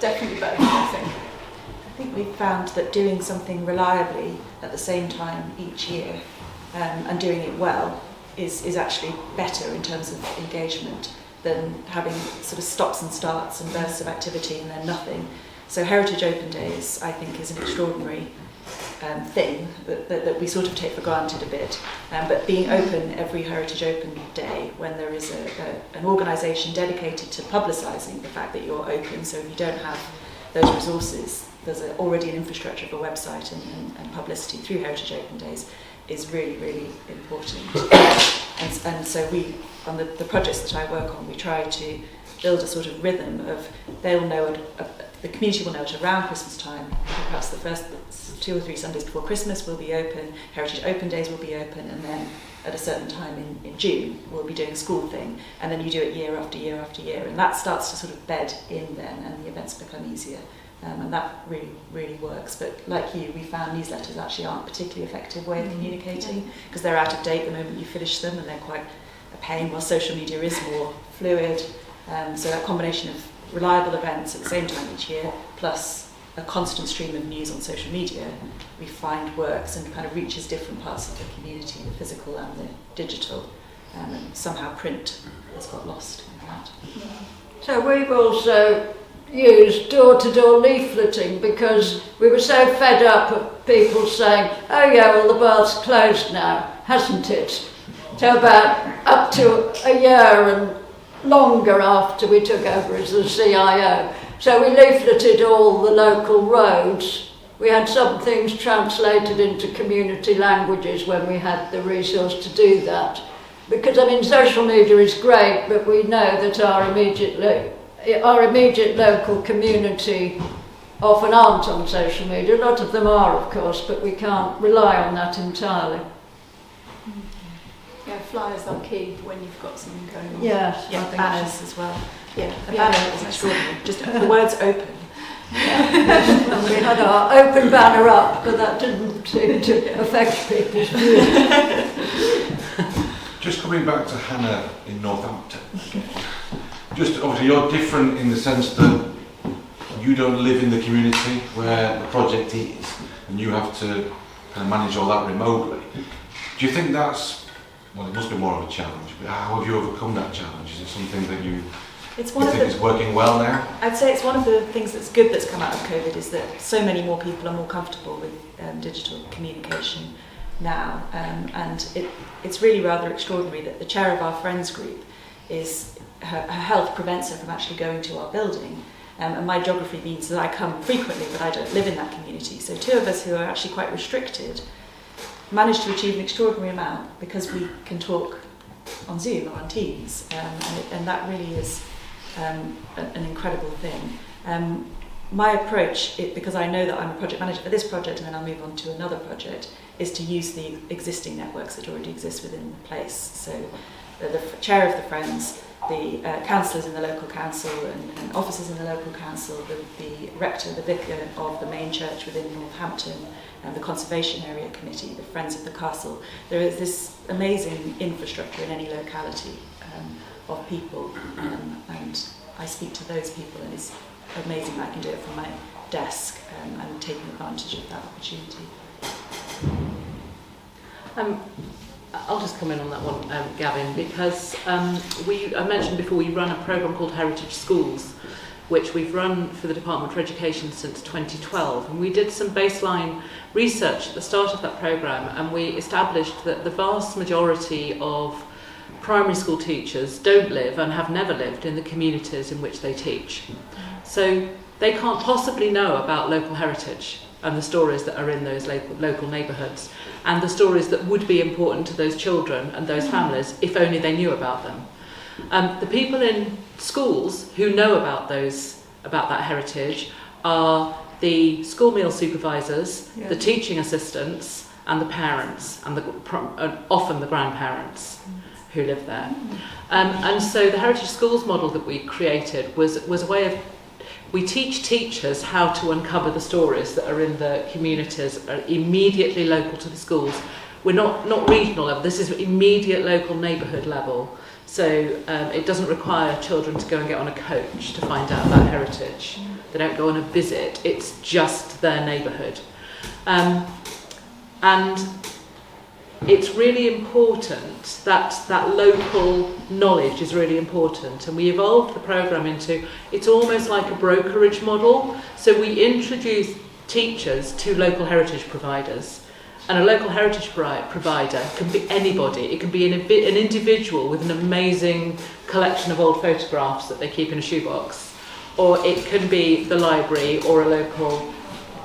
definitely better, I think. I think we've found that doing something reliably at the same time each year, and doing it well is actually better in terms of engagement than having sort of stops and starts and bursts of activity and then nothing. So Heritage Open Days, I think, is an extraordinary thing that we sort of take for granted a bit. But being open every Heritage Open Day, when there is an organisation dedicated to publicising the fact that you're open, so if you don't have those resources, there's already an infrastructure of a website and publicity through Heritage Open Days, is really, really important. And so we, on the projects that I work on, we try to build a sort of rhythm of, they'll know, the community will know at around Christmas time, perhaps the first 2 or 3 Sundays before Christmas will be open, Heritage Open Days will be open, and then at a certain time in June we'll be doing a school thing, and then you do it year after year after year, and that starts to sort of bed in then, and the events become easier. And that really, really works. But like you, we found newsletters actually aren't a particularly effective way of communicating, because they're out of date the moment you finish them, and they're quite a pain, while social media is more fluid. So that combination of reliable events at the same time each year, plus a constant stream of news on social media, we find works and kind of reaches different parts of the community, the physical and the digital. And somehow print has got lost in that. So we've also used door-to-door leafleting because we were so fed up of people saying, oh yeah, well the bar's closed now, hasn't it? So about up to a year and longer after we took over as the CIO. So we leafleted all the local roads. We had some things translated into community languages when we had the resource to do that. Because, I mean, social media is great, but we know that our immediate local community often aren't on social media. A lot of them are, of course, but we can't rely on that entirely. Yeah, flyers are key when you've got something going on. Yes, Yeah, banners as well. Yeah, A banner is extraordinary. Just the words open. And we had our open banner up, but that didn't seem to affect people's views. Just coming back to Hannah in Northampton. Just obviously you're different in the sense that you don't live in the community where the project is, and you have to kind of manage all that remotely. Do you think that's, well, it must be more of a challenge, but how have you overcome that challenge? Is it something that you think is working well now? I'd say it's one of the things that's good that's come out of COVID is that so many more people are more comfortable with digital communication now, and it's really rather extraordinary that the chair of our friends group is her health prevents her from actually going to our building, and my geography means that I come frequently but I don't live in that community, so two of us who are actually quite restricted managed to achieve an extraordinary amount because we can talk on Zoom or on Teams, and that really is an incredible thing. My approach, because I know that I'm a project manager for this project and then I'll move on to another project, is to use the existing networks that already exist within the place. So the chair of the Friends, the councillors in the local council and officers in the local council, the rector, the vicar of the main church within Northampton, and the Conservation Area Committee, the Friends of the Castle. There is this amazing infrastructure in any locality of people, and I speak to those people, and it's amazing I can do it from my desk, and I'm taking advantage of that opportunity. I'll just come in on that one, Gavin, because I mentioned before we run a programme called Heritage Schools, which we've run for the Department for Education since 2012. And we did some baseline research at the start of that programme, and we established that the vast majority of primary school teachers don't live and have never lived in the communities in which they teach. So they can't possibly know about local heritage and the stories that are in those local neighbourhoods, and the stories that would be important to those children and those families if only they knew about them. The people in schools who know about that heritage are the school meal supervisors, the teaching assistants, and the parents, and often the grandparents who live there. And so the Heritage Schools model that we created was a way of, we teach teachers how to uncover the stories that are in the communities immediately local to the schools. We're not regional level, this is immediate local neighbourhood level. So it doesn't require children to go and get on a coach to find out about heritage. They don't go on a visit, it's just their neighbourhood. And it's really important that local knowledge is really important, and we evolved the programme into, it's almost like a brokerage model. So we introduce teachers to local heritage providers, and a local heritage provider can be anybody. It can be an individual with an amazing collection of old photographs that they keep in a shoebox, or it can be the library or a local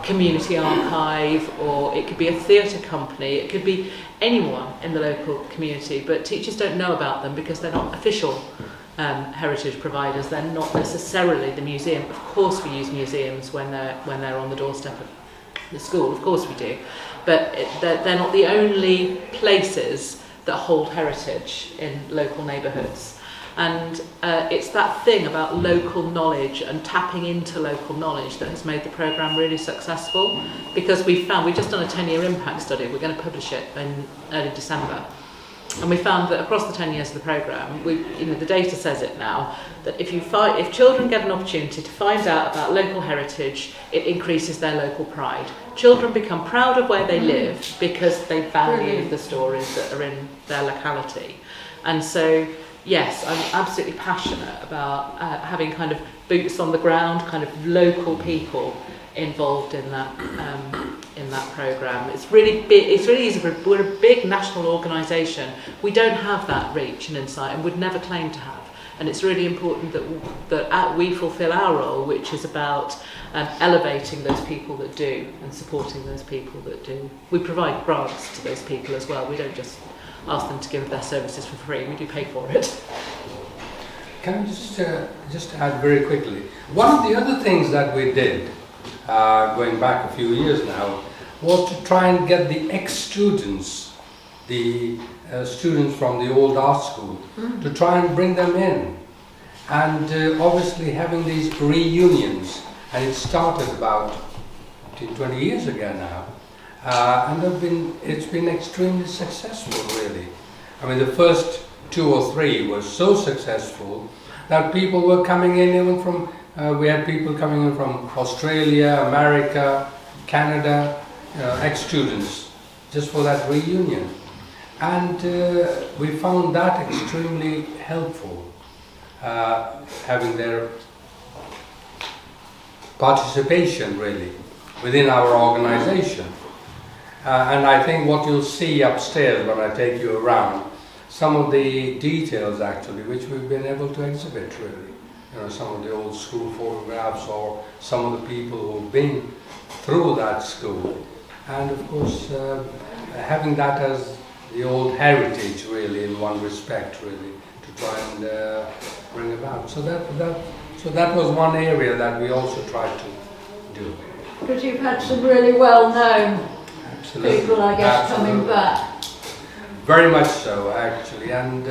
community archive, or it could be a theatre company, it could be anyone in the local community, but teachers don't know about them because they're not official heritage providers. They're not necessarily the museum. Of course we use museums when they're on the doorstep of the school, of course we do, but they're not the only places that hold heritage in local neighbourhoods. And it's that thing about local knowledge and tapping into local knowledge that has made the programme really successful, because we've just done a 10-year impact study. We're going to publish it in early December, and we found that across the 10 years of the programme, the data says it now, that if children get an opportunity to find out about local heritage, it increases their local pride. Children become proud of where they live because they value the stories that are in their locality. And so yes, I'm absolutely passionate about having kind of boots on the ground, kind of local people involved in that programme. It's really big. It's really easy. We're a big national organisation. We don't have that reach and insight, and would never claim to have. And it's really important that we fulfil our role, which is about elevating those people that do and supporting those people that do. We provide grants to those people as well. We don't just ask them to give their services for free. We do pay for it. Can I just add very quickly? One of the other things that we did, going back a few years now, was to try and get the ex-students, the students from the old art school, to try and bring them in. And obviously having these reunions, and it started about 20 years ago now, and it's been extremely successful, really. I mean, the first 2 or 3 were so successful that people were coming in even from, we had people coming in from Australia, America, Canada, ex-students, just for that reunion. And we found that extremely helpful, having their participation really within our organisation. And I think what you'll see upstairs when I take you around, some of the details actually which we've been able to exhibit really. Some of the old school photographs or some of the people who've been through that school. And of course having that as the old heritage really in one respect really to try and bring about. So that was one area that we also tried to do. Because you've had some really well-known Absolutely. people, I guess, Absolutely. coming back. Very much so, actually, and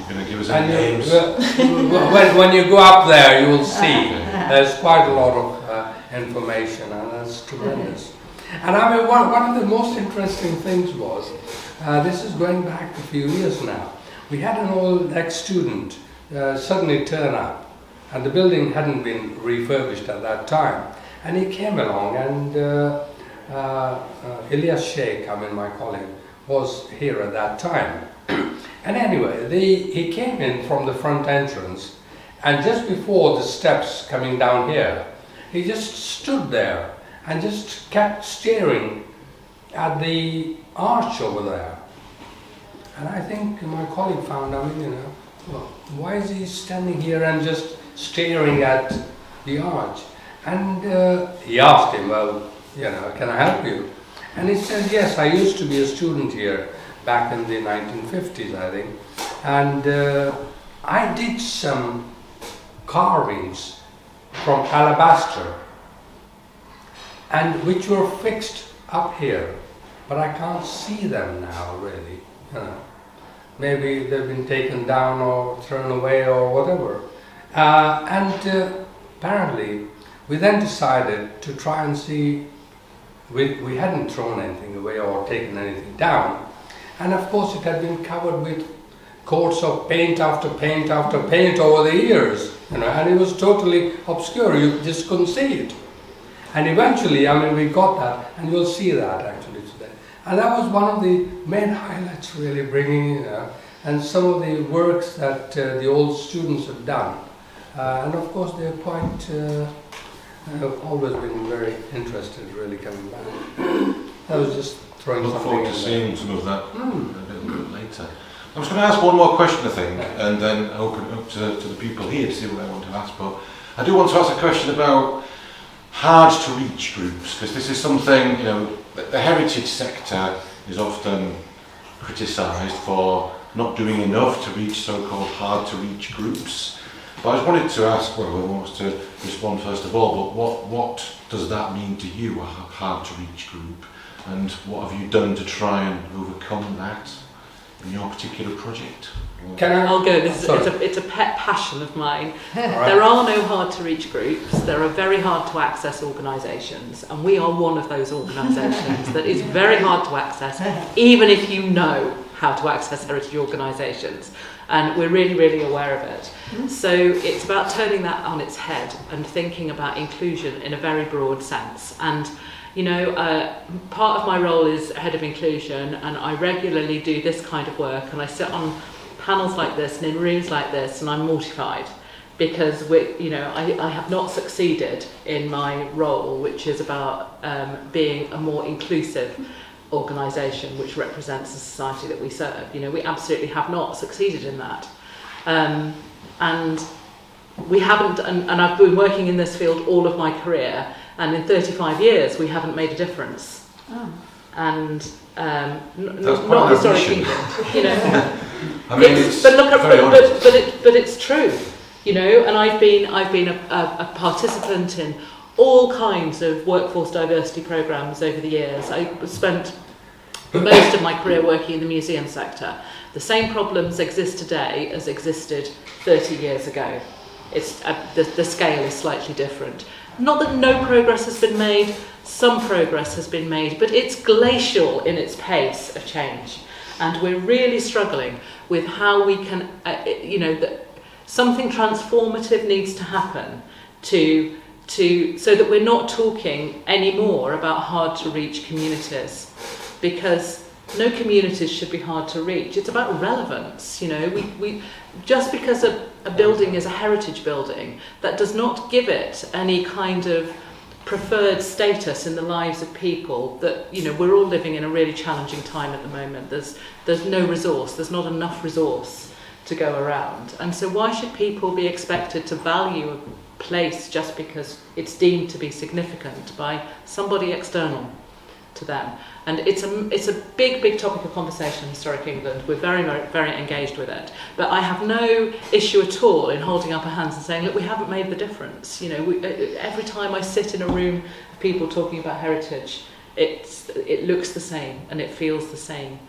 You're going to give us any names? when you go up there, you will see there's quite a lot of information, and that's tremendous. And I mean, one of the most interesting things was, this is going back a few years now, we had an old ex-student suddenly turn up, and the building hadn't been refurbished at that time, and he came along, and Ilyas Sheikh, my colleague, was here at that time. And anyway, he came in from the front entrance, and just before the steps coming down here, he just stood there and just kept staring at the arch over there. And I think my colleague found out, well, why is he standing here and just staring at the arch? And he asked him, well, can I help you? And he said, yes, I used to be a student here back in the 1950s, I think. And I did some carvings from alabaster, and which were fixed up here, but I can't see them now, really. Maybe they've been taken down or thrown away or whatever. And apparently, we then decided to try and see. We hadn't thrown anything away or taken anything down, and of course it had been covered with coats of paint after paint after paint over the years, and it was totally obscure. You just couldn't see it. And eventually, we got that, and you'll see that actually today. And that was one of the main highlights, really, bringing and some of the works that the old students have done. And of course, they're quite. I've always been very interested, really, coming back. I was just throwing something in there. Look forward to seeing some of that a little bit later. I was going to ask one more question, I think, and then open it up to the people here to see what I want to ask. But I do want to ask a question about hard-to-reach groups, because this is something, the heritage sector is often criticised for not doing enough to reach so-called hard-to-reach groups. But I just wanted to ask, well, whoever wants to respond first of all, but what does that mean to you, a hard-to-reach group? And what have you done to try and overcome that in your particular project? I'll go. It's a pet passion of mine. Right. There are no hard-to-reach groups. There are very hard-to-access organisations, and we are one of those organisations that is very hard to access, even if you know how to access heritage organisations. And we're really, really aware of it. So it's about turning that on its head and thinking about inclusion in a very broad sense. And You know, part of my role is head of inclusion, and I regularly do this kind of work, and I sit on panels like this and in rooms like this, and I'm mortified because I have not succeeded in my role, which is about being a more inclusive organisation which represents the society that we serve. You know, we absolutely have not succeeded in that, and we haven't. And I've been working in this field all of my career. And in 35 years, we haven't made a difference. Oh. And not historic England, you know. I mean, but it's true, you know. And I've been a participant in all kinds of workforce diversity programs over the years. I spent most of my career working in the museum sector. The same problems exist today as existed 30 years ago. It's the scale is slightly different. Not that no progress has been made, some progress has been made, but it's glacial in its pace of change. And we're really struggling with how we can, something transformative needs to happen so that we're not talking anymore about hard to reach communities, because no communities should be hard to reach. It's about relevance. You know, we just because a building is a heritage building, that does not give it any kind of preferred status in the lives of people. That, you know, we're all living in a really challenging time at the moment. There's no resource. There's not enough resource to go around. And so why should people be expected to value a place just because it's deemed to be significant by somebody external to them? And it's a big topic of conversation in Historic England. We're very, very, very engaged with it. But I have no issue at all in holding up our hands and saying, look, we haven't made the difference. You know, every time I sit in a room of people talking about heritage, it looks the same and it feels the same,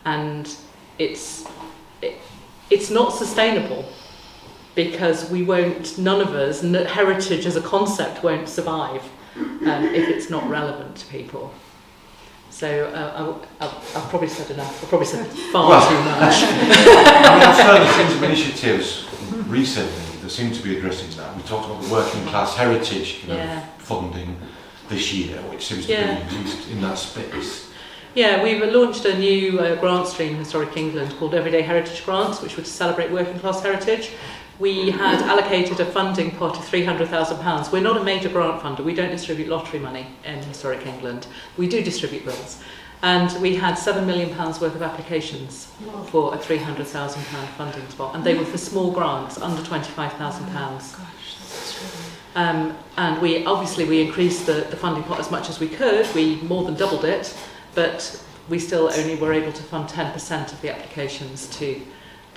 and it's not sustainable, because none of us, heritage as a concept won't survive if it's not relevant to people. So I've probably said enough. I've probably said far too much. I mean, I've certainly seen some initiatives recently that seem to be addressing that. We talked about the working class heritage funding this year, which seems to be used in that space. Yeah, we've launched a new grant stream in Historic England called Everyday Heritage Grants, which would celebrate working class heritage. We had allocated a funding pot of £300,000. We're not a major grant funder. We don't distribute lottery money in Historic England. We do distribute wills. And we had £7 million worth of applications for a £300,000 funding pot. And they were for small grants, under £25,000. And we increased the funding pot as much as we could. We more than doubled it, but we still only were able to fund 10% of the applications to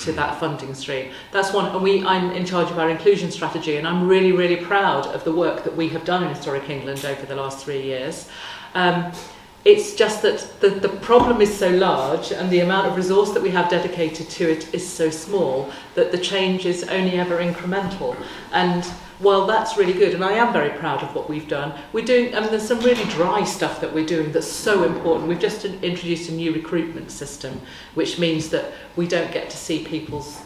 that funding stream. That's one, and I'm in charge of our inclusion strategy, and I'm really, really proud of the work that we have done in Historic England over the last 3 years. It's just that the problem is so large, and the amount of resource that we have dedicated to it is so small, that the change is only ever incremental. And while that's really good, and I am very proud of what we've done, there's some really dry stuff that we're doing that's so important. We've just introduced a new recruitment system, which means that we don't get to see people's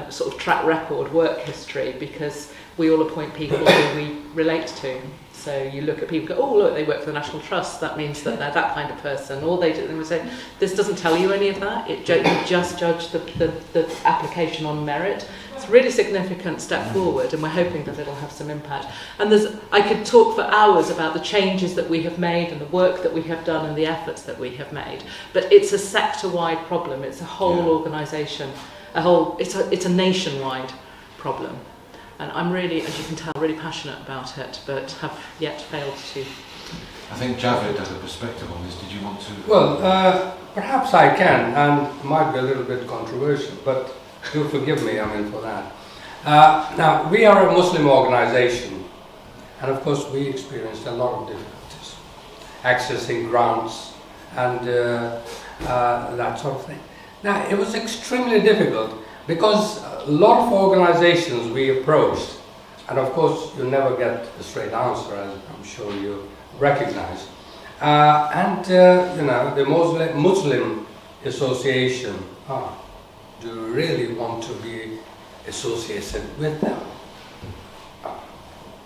sort of track record, work history, because we all appoint people who we relate to. So you look at people, go, oh look, they work for the National Trust, that means that they're that kind of person. Or they would say, this doesn't tell you any of that, you just judge the application on merit. It's a really significant step forward, and we're hoping that it'll have some impact. And I could talk for hours about the changes that we have made and the work that we have done and the efforts that we have made. But it's a sector-wide problem. It's a whole organisation, it's a nationwide problem. And I'm really, as you can tell, really passionate about it, but have yet failed to. I think Javed has a perspective on this. Did you want to? Well, perhaps I can, and it might be a little bit controversial, but do forgive me, for that. Now, we are a Muslim organisation, and of course we experienced a lot of difficulties accessing grants and that sort of thing. Now, it was extremely difficult, because a lot of organizations we approached, and of course you never get a straight answer, as I'm sure you recognize. The Muslim Association, do you really want to be associated with them?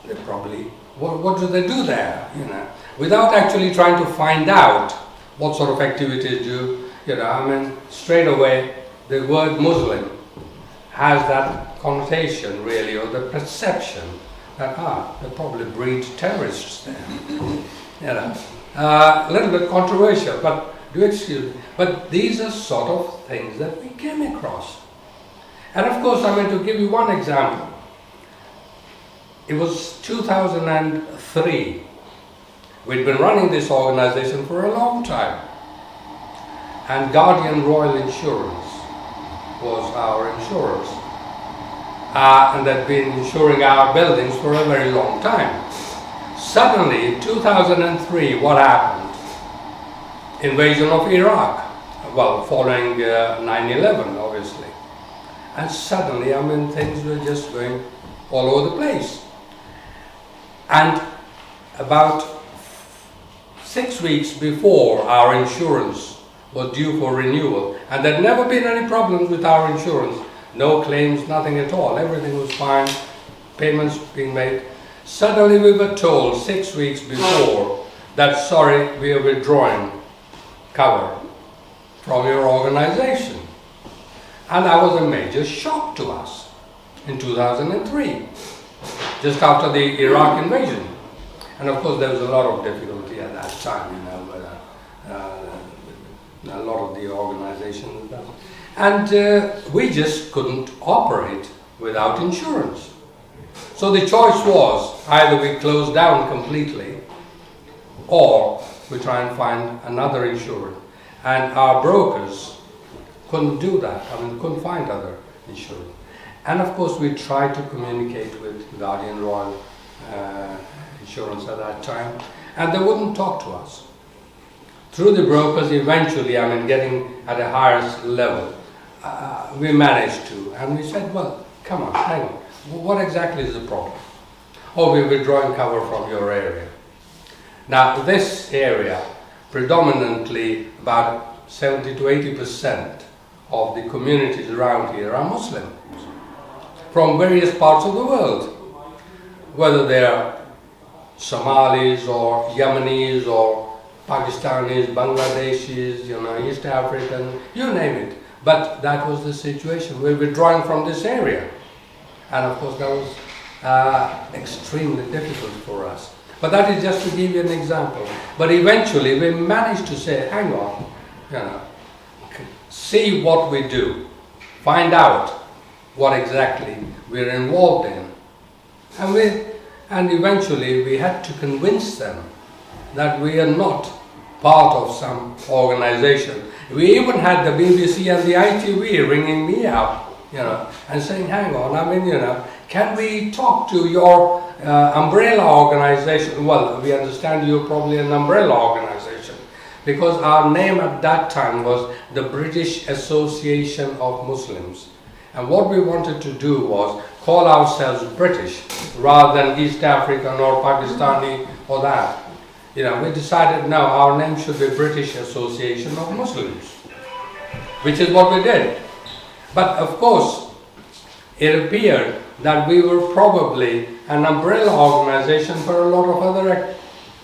They probably, what do they do there? without actually trying to find out what sort of activities do, straight away the word Muslim has that connotation really, or the perception that, they probably breed terrorists there. A little bit controversial, but do excuse me. But these are sort of things that we came across. And of course, to give you one example. It was 2003. We'd been running this organization for a long time. And Guardian Royal Insurance was our insurers. And they'd been insuring our buildings for a very long time. Suddenly, in 2003, what happened? Invasion of Iraq. Well, following 9/11, obviously. And suddenly, things were just going all over the place. And about 6 weeks before our insurance was due for renewal, and there'd never been any problems with our insurance, no claims, nothing at all, everything was fine, payments being made. Suddenly we were told 6 weeks before that, sorry, we are withdrawing cover from your organization. And that was a major shock to us in 2003, just after the Iraq invasion. And of course there was a lot of difficulty at that time, a lot of the organizations. And we just couldn't operate without insurance. So the choice was either we close down completely or we try and find another insurer. And our brokers couldn't do that, couldn't find other insurance. And of course we tried to communicate with Guardian Royal Insurance at that time, and they wouldn't talk to us. Through the brokers, eventually, getting at a higher level, we managed to, and we said, well, come on, hang on, what exactly is the problem? Oh, we're withdrawing cover from your area. Now, this area, predominantly about 70 to 80% of the communities around here are Muslim, from various parts of the world, whether they're Somalis or Yemenis or Pakistanis, Bangladeshis, East African, you name it. But that was the situation. We're withdrawing from this area. And of course that was extremely difficult for us. But that is just to give you an example. But eventually we managed to say, hang on, see what we do, find out what exactly we're involved in. And eventually we had to convince them that we are not part of some organization. We even had the BBC and the ITV ringing me up, and saying, hang on, can we talk to your umbrella organization? Well, we understand you're probably an umbrella organization, because our name at that time was the British Association of Muslims. And what we wanted to do was call ourselves British rather than East African or Pakistani or that. We decided, no, our name should be British Association of Muslims, which is what we did. But of course, it appeared that we were probably an umbrella organization for a lot of other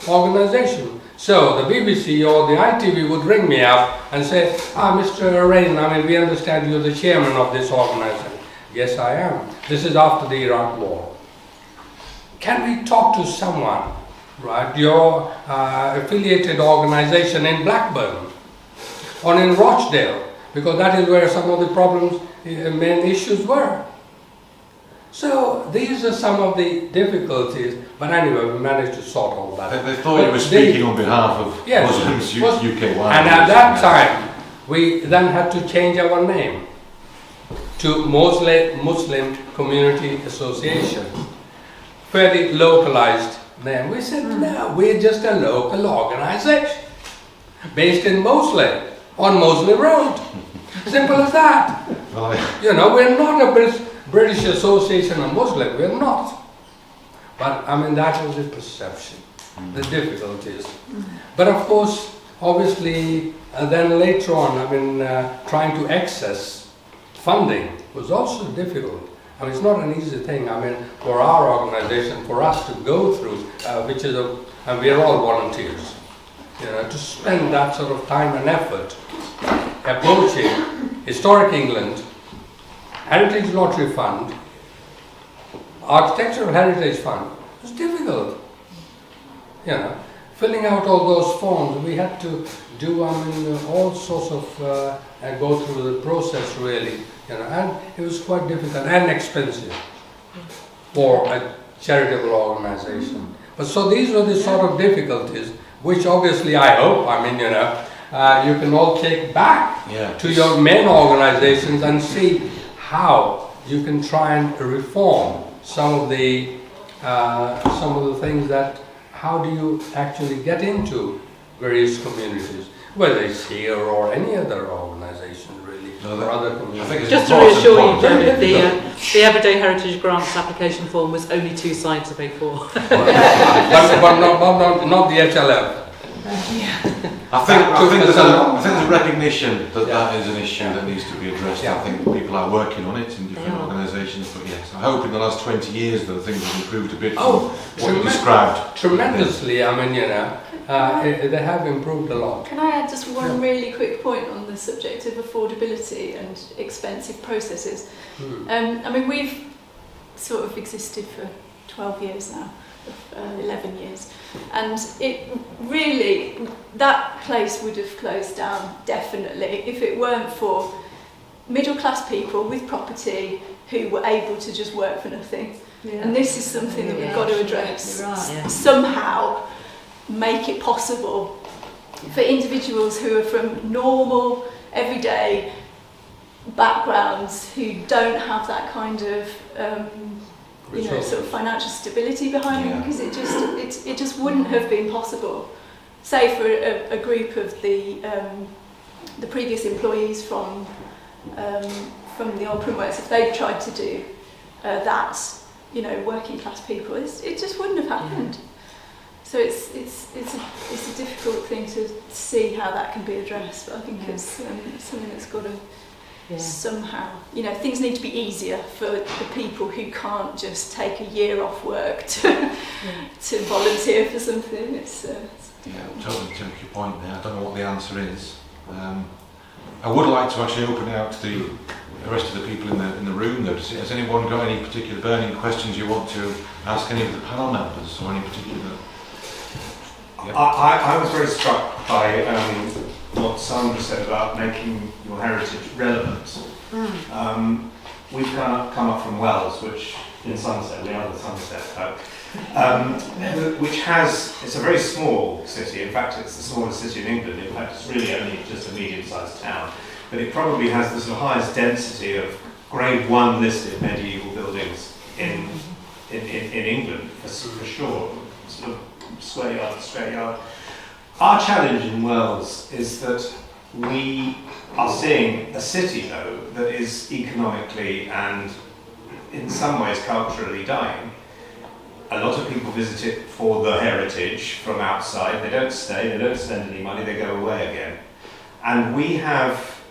organizations. So the BBC or the ITV would ring me up and say, Mr. Arain, we understand you're the chairman of this organization. Yes, I am. This is after the Iraq war. Can we talk to someone, right, your affiliated organization in Blackburn or in Rochdale, because that is where some of the problems, main issues were. So these are some of the difficulties, but anyway, we managed to sort all that. They thought you were speaking on behalf of Muslims UK-wide. And at that time, we then had to change our name to Moseley Muslim Community Association. Fairly localized name. We said, no, we're just a local organization based in Moseley, on Moseley Road. Simple as that. We're not a British Association of Muslims, we're not. But that was the perception, the difficulties. But of course, obviously, then later on, trying to access funding was also difficult. I mean, it's not an easy thing. I mean, for our organisation, for us to go through, which is and we are all volunteers, you know, to spend that sort of time and effort approaching Historic England, Heritage Lottery Fund, Architectural Heritage Fund. It's difficult, you know. Filling out all those forms, we had to do, all sorts of, go through the process really, you know, and it was quite difficult and expensive for a charitable organisation. But so these were the sort of difficulties, which obviously I hope, you can all take back to your main organisations and see how you can try and reform some of the things that. How do you actually get into various communities, whether it's here or any other organisation, really, or other communities? Just to reassure you, Javed, the Everyday Heritage Grants application form was only 2 sides of A4. but not the HLF. I think there's a recognition that is an issue that needs to be addressed. I think people are working on it in different organisations, but yes, I hope in the last 20 years that things have improved a bit from what you described. Tremendously, they have improved a lot. Can I add just one really quick point on the subject of affordability and expensive processes? We've sort of existed for 12 years now. 11 years, and it really, that place would have closed down definitely if it weren't for middle class people with property who were able to just work for nothing. And this is something that we've got to address. Somehow make it possible for individuals who are from normal everyday backgrounds who don't have that kind of sort of financial stability behind them, because it just wouldn't have been possible. Say for a group of the previous employees from the old print works, if they tried to do that, working class people, it just wouldn't have happened. So it's a difficult thing to see how that can be addressed, but I think it's something that's got to. Somehow, things need to be easier for the people who can't just take a year off work to volunteer for something. Totally take your point there. I don't know what the answer is. I would like to actually open it out to the rest of the people in the room though. Has anyone got any particular burning questions you want to ask any of the panel members, or any particular? I was very struck by what Sandra said about making your heritage relevant. We've come up from Wells, which in Somerset, we are the Somerset folk, it's a very small city. In fact, it's the smallest city in England. In fact, it's really only just a medium-sized town. But it probably has the sort of highest density of Grade 1 listed medieval buildings in England, for sure. Sort of square yard to straight yard. Our challenge in Wells is that we are seeing a city, though, that is economically and in some ways culturally dying. A lot of people visit it for the heritage from outside. They don't stay, they don't spend any money, they go away again. And we have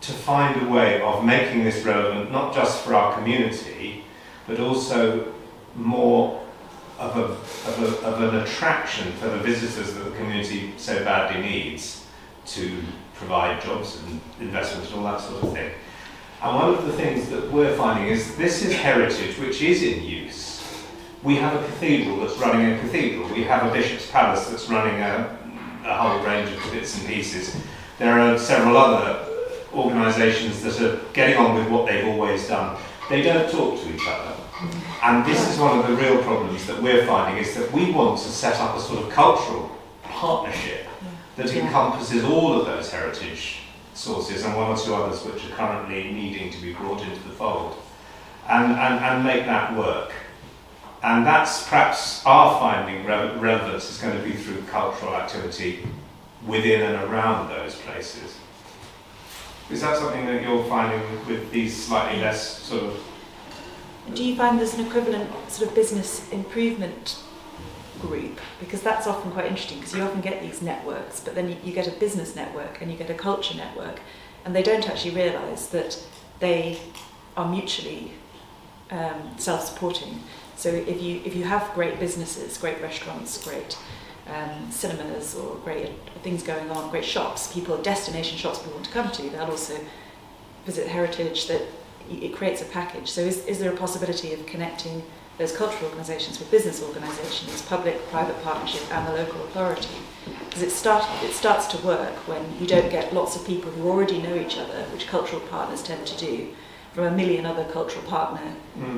to find a way of making this relevant, not just for our community, but also more of an attraction for the visitors that the community so badly needs to provide jobs and investment and all that sort of thing. And one of the things that we're finding is this is heritage which is in use. We have a cathedral that's running a cathedral. We have a bishop's palace that's running a whole range of bits and pieces. There are several other organisations that are getting on with what they've always done. They don't talk to each other. And this is one of the real problems that we're finding, is that we want to set up a sort of cultural partnership that encompasses all of those heritage sources and one or two others which are currently needing to be brought into the fold, and make that work. And that's perhaps our finding relevance is going to be through cultural activity within and around those places. Is that something that you're finding with these slightly less sort of... Do you find there's an equivalent sort of business improvement group? Because that's often quite interesting, because you often get these networks, but then you get a business network and you get a culture network, and they don't actually realise that they are mutually self-supporting. So if you have great businesses, great restaurants, great cinemas, or great things going on, great shops, destination shops people want to come to, they'll also visit heritage. That it creates a package. So is there a possibility of connecting those cultural organisations with business organisations, public-private partnership, and the local authority? Because it starts to work when you don't get lots of people who already know each other, which cultural partners tend to do, from a million other cultural partner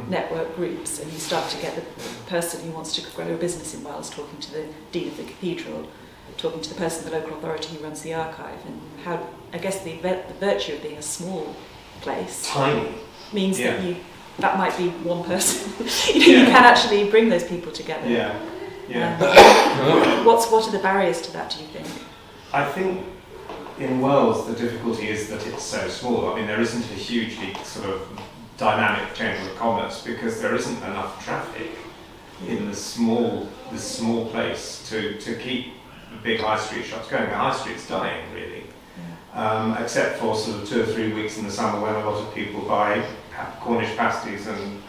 network groups, and you start to get the person who wants to grow a business in Wales talking to the dean of the cathedral, talking to the person in the local authority who runs the archive, and how, I guess, the virtue of being a small place Tiny. means Yeah. that might be one person. You can actually bring those people together. What are the barriers to that, do you think? I think in Wales the difficulty is that it's so small. I mean, there isn't a hugely sort of dynamic chamber of commerce because there isn't enough traffic in this small place to keep the big high street shops going. The high street's dying, really. Except for sort of 2 or 3 weeks in the summer when a lot of people buy Cornish pasties and,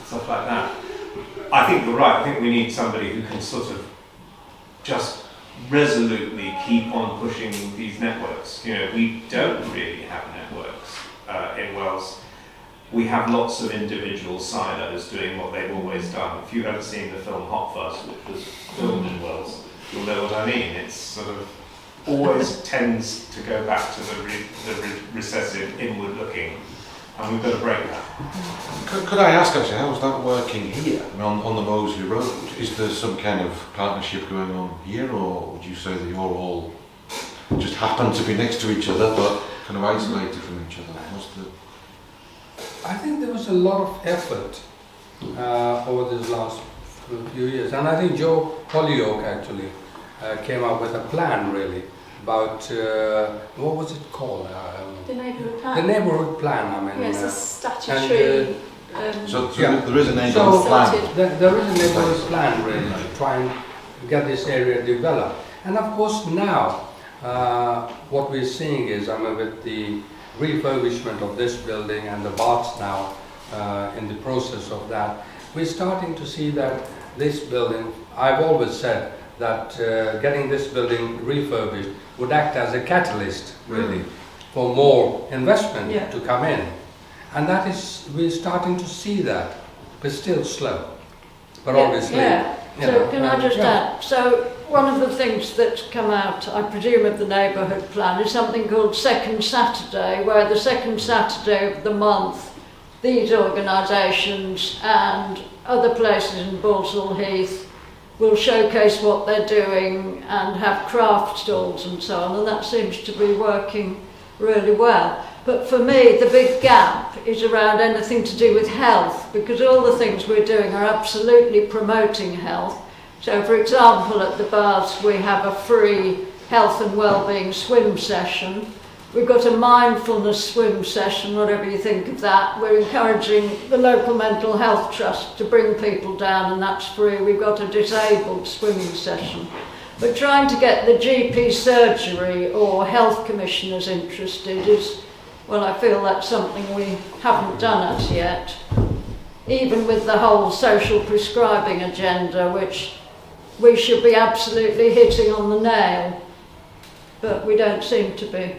stuff like that. I think you're right. I think we need somebody who can sort of just resolutely keep on pushing these networks. We don't really have networks in Wales. We have lots of individual silos doing what they've always done. If you've ever seen the film Hot Fuzz, which was filmed in Wales, you'll know what I mean. It's sort of always tends to go back to the recessive, inward-looking, and we've got to break that. Could I ask actually, how's that working here? I mean, on the Moseley Road? Is there some kind of partnership going on here, or would you say that you're all just happen to be next to each other but kind of isolated from each other? I think there was a lot of effort over these last few years, and I think Joe Holyoke actually came up with a plan really about what was it called? The neighbourhood plan. The neighbourhood plan. I mean, it's a statutory. So there is a neighbourhood plan. There is a neighbourhood plan really to try and get this area developed. And of course now what we're seeing is, with the refurbishment of this building and the baths now in the process of that, we're starting to see that this building, I've always said that getting this building refurbished would act as a catalyst really for more investment to come in. And that is, we're starting to see that, but still slow. But obviously... So can I just add, so one of the things that's come out, I presume, of the neighbourhood plan is something called Second Saturday, where the second Saturday of the month, these organisations and other places in Balsall Heath will showcase what they're doing and have craft stalls and so on, and that seems to be working really well. But for me, the big gap is around anything to do with health, because all the things we're doing are absolutely promoting health. So, for example, at the baths we have a free health and wellbeing swim session. We've got a mindfulness swim session, whatever you think of that. We're encouraging the local mental health trust to bring people down, and that's free. We've got a disabled swimming session. But trying to get the GP surgery or health commissioners interested is, well, I feel that's something we haven't done as yet. Even with the whole social prescribing agenda, which we should be absolutely hitting on the nail, but we don't seem to be.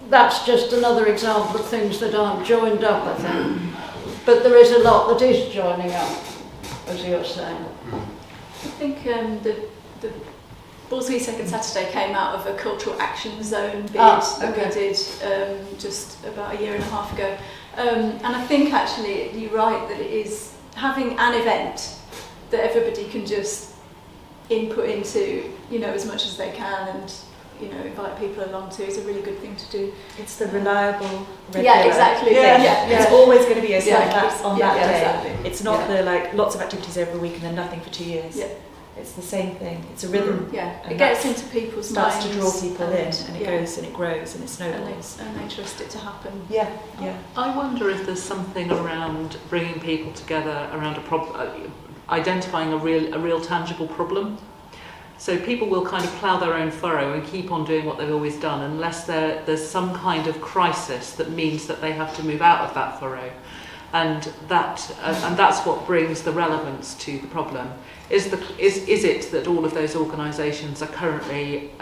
That's just another example of things that aren't joined up, I think. But there is a lot that is joining up, as you're saying. I think the Balsall Second Saturday came out of a cultural action zone bid that we did just about a year and a half ago. And I think actually you're right that it is having an event that everybody can just input into, as much as they can, and invite people along to is a really good thing to do. It's the reliable, regular. Yeah, exactly. It's always going to be a that on that day. Exactly. It's not the lots of activities every week and then nothing for 2 years. Yeah. It's the same thing. It's a rhythm. Yeah, it gets into people's minds. Starts to draw people in, and it goes and it grows and it snowballs. And they trust it to happen. Yeah. I wonder if there's something around bringing people together around identifying a real tangible problem. So people will kind of plough their own furrow and keep on doing what they've always done unless there's some kind of crisis that means that they have to move out of that furrow. And that's what brings the relevance to the problem. Is it that all of those organisations are currently,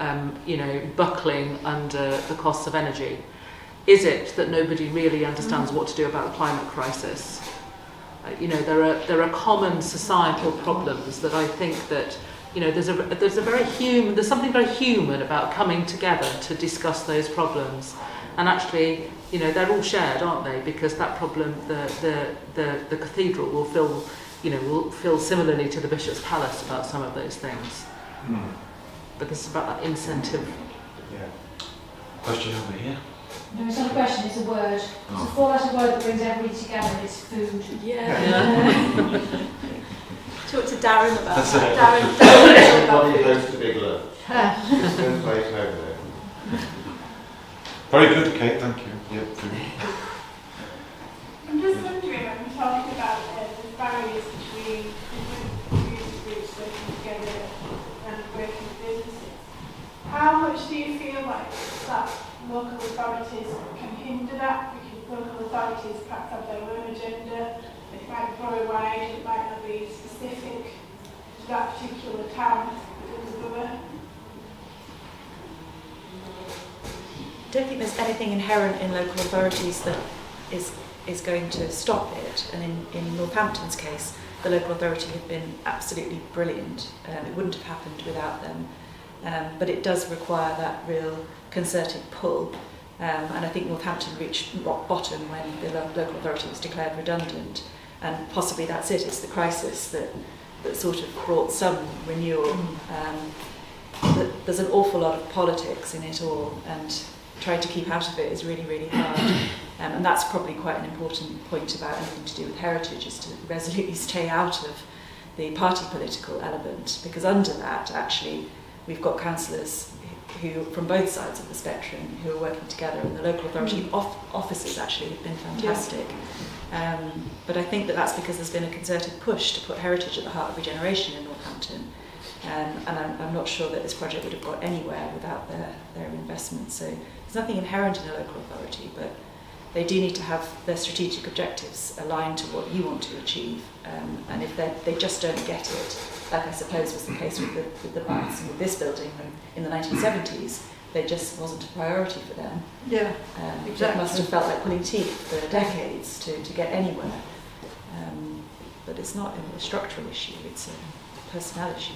buckling under the costs of energy? Is it that nobody really understands what to do about the climate crisis? There are common societal problems that I think that there's something very human about coming together to discuss those problems, and actually they're all shared, aren't they? Because that problem, the cathedral will feel similarly to the Bishop's Palace about some of those things. But this is about that incentive. Yeah. Question over here. No, it's not a question, it's a word. It's a four-letter word that brings everybody together, it's food. Yeah. Talk to Darren about That's that. it. Darren Goes to Biglow. It's going to place over there. Very good, Kate, thank you. Yep, food. I'm just wondering, when we're talking about the barriers between different community groups working together and working with businesses, how much do you feel like that local authorities can hinder that? Because local authorities perhaps have their own agenda, it might be borough-wide, it might not be specific to that particular town within the borough. I don't think there's anything inherent in local authorities that is going to stop it. And in Northampton's case, the local authority have been absolutely brilliant. It wouldn't have happened without them. But it does require that real concerted pull. And I think Northampton reached rock bottom when the local authority was declared redundant. And possibly that's it, it's the crisis that sort of brought some renewal. There's an awful lot of politics in it all, and trying to keep out of it is really, really hard. And that's probably quite an important point about anything to do with heritage, is to resolutely stay out of the party political element, because under that, actually, we've got councillors who, from both sides of the spectrum, who are working together, and the local authority officers actually have been fantastic. But I think that's because there's been a concerted push to put heritage at the heart of regeneration in Northampton. And I'm not sure that this project would have got anywhere without their investment. So there's nothing inherent in a local authority, but they do need to have their strategic objectives aligned to what you want to achieve. And if they just don't get it, like I suppose was the case with the baths and with this building in the 1970s, they just wasn't a priority for them. Yeah, exactly. It must have felt like pulling teeth for decades to get anywhere. But it's not a structural issue, it's a personnel issue.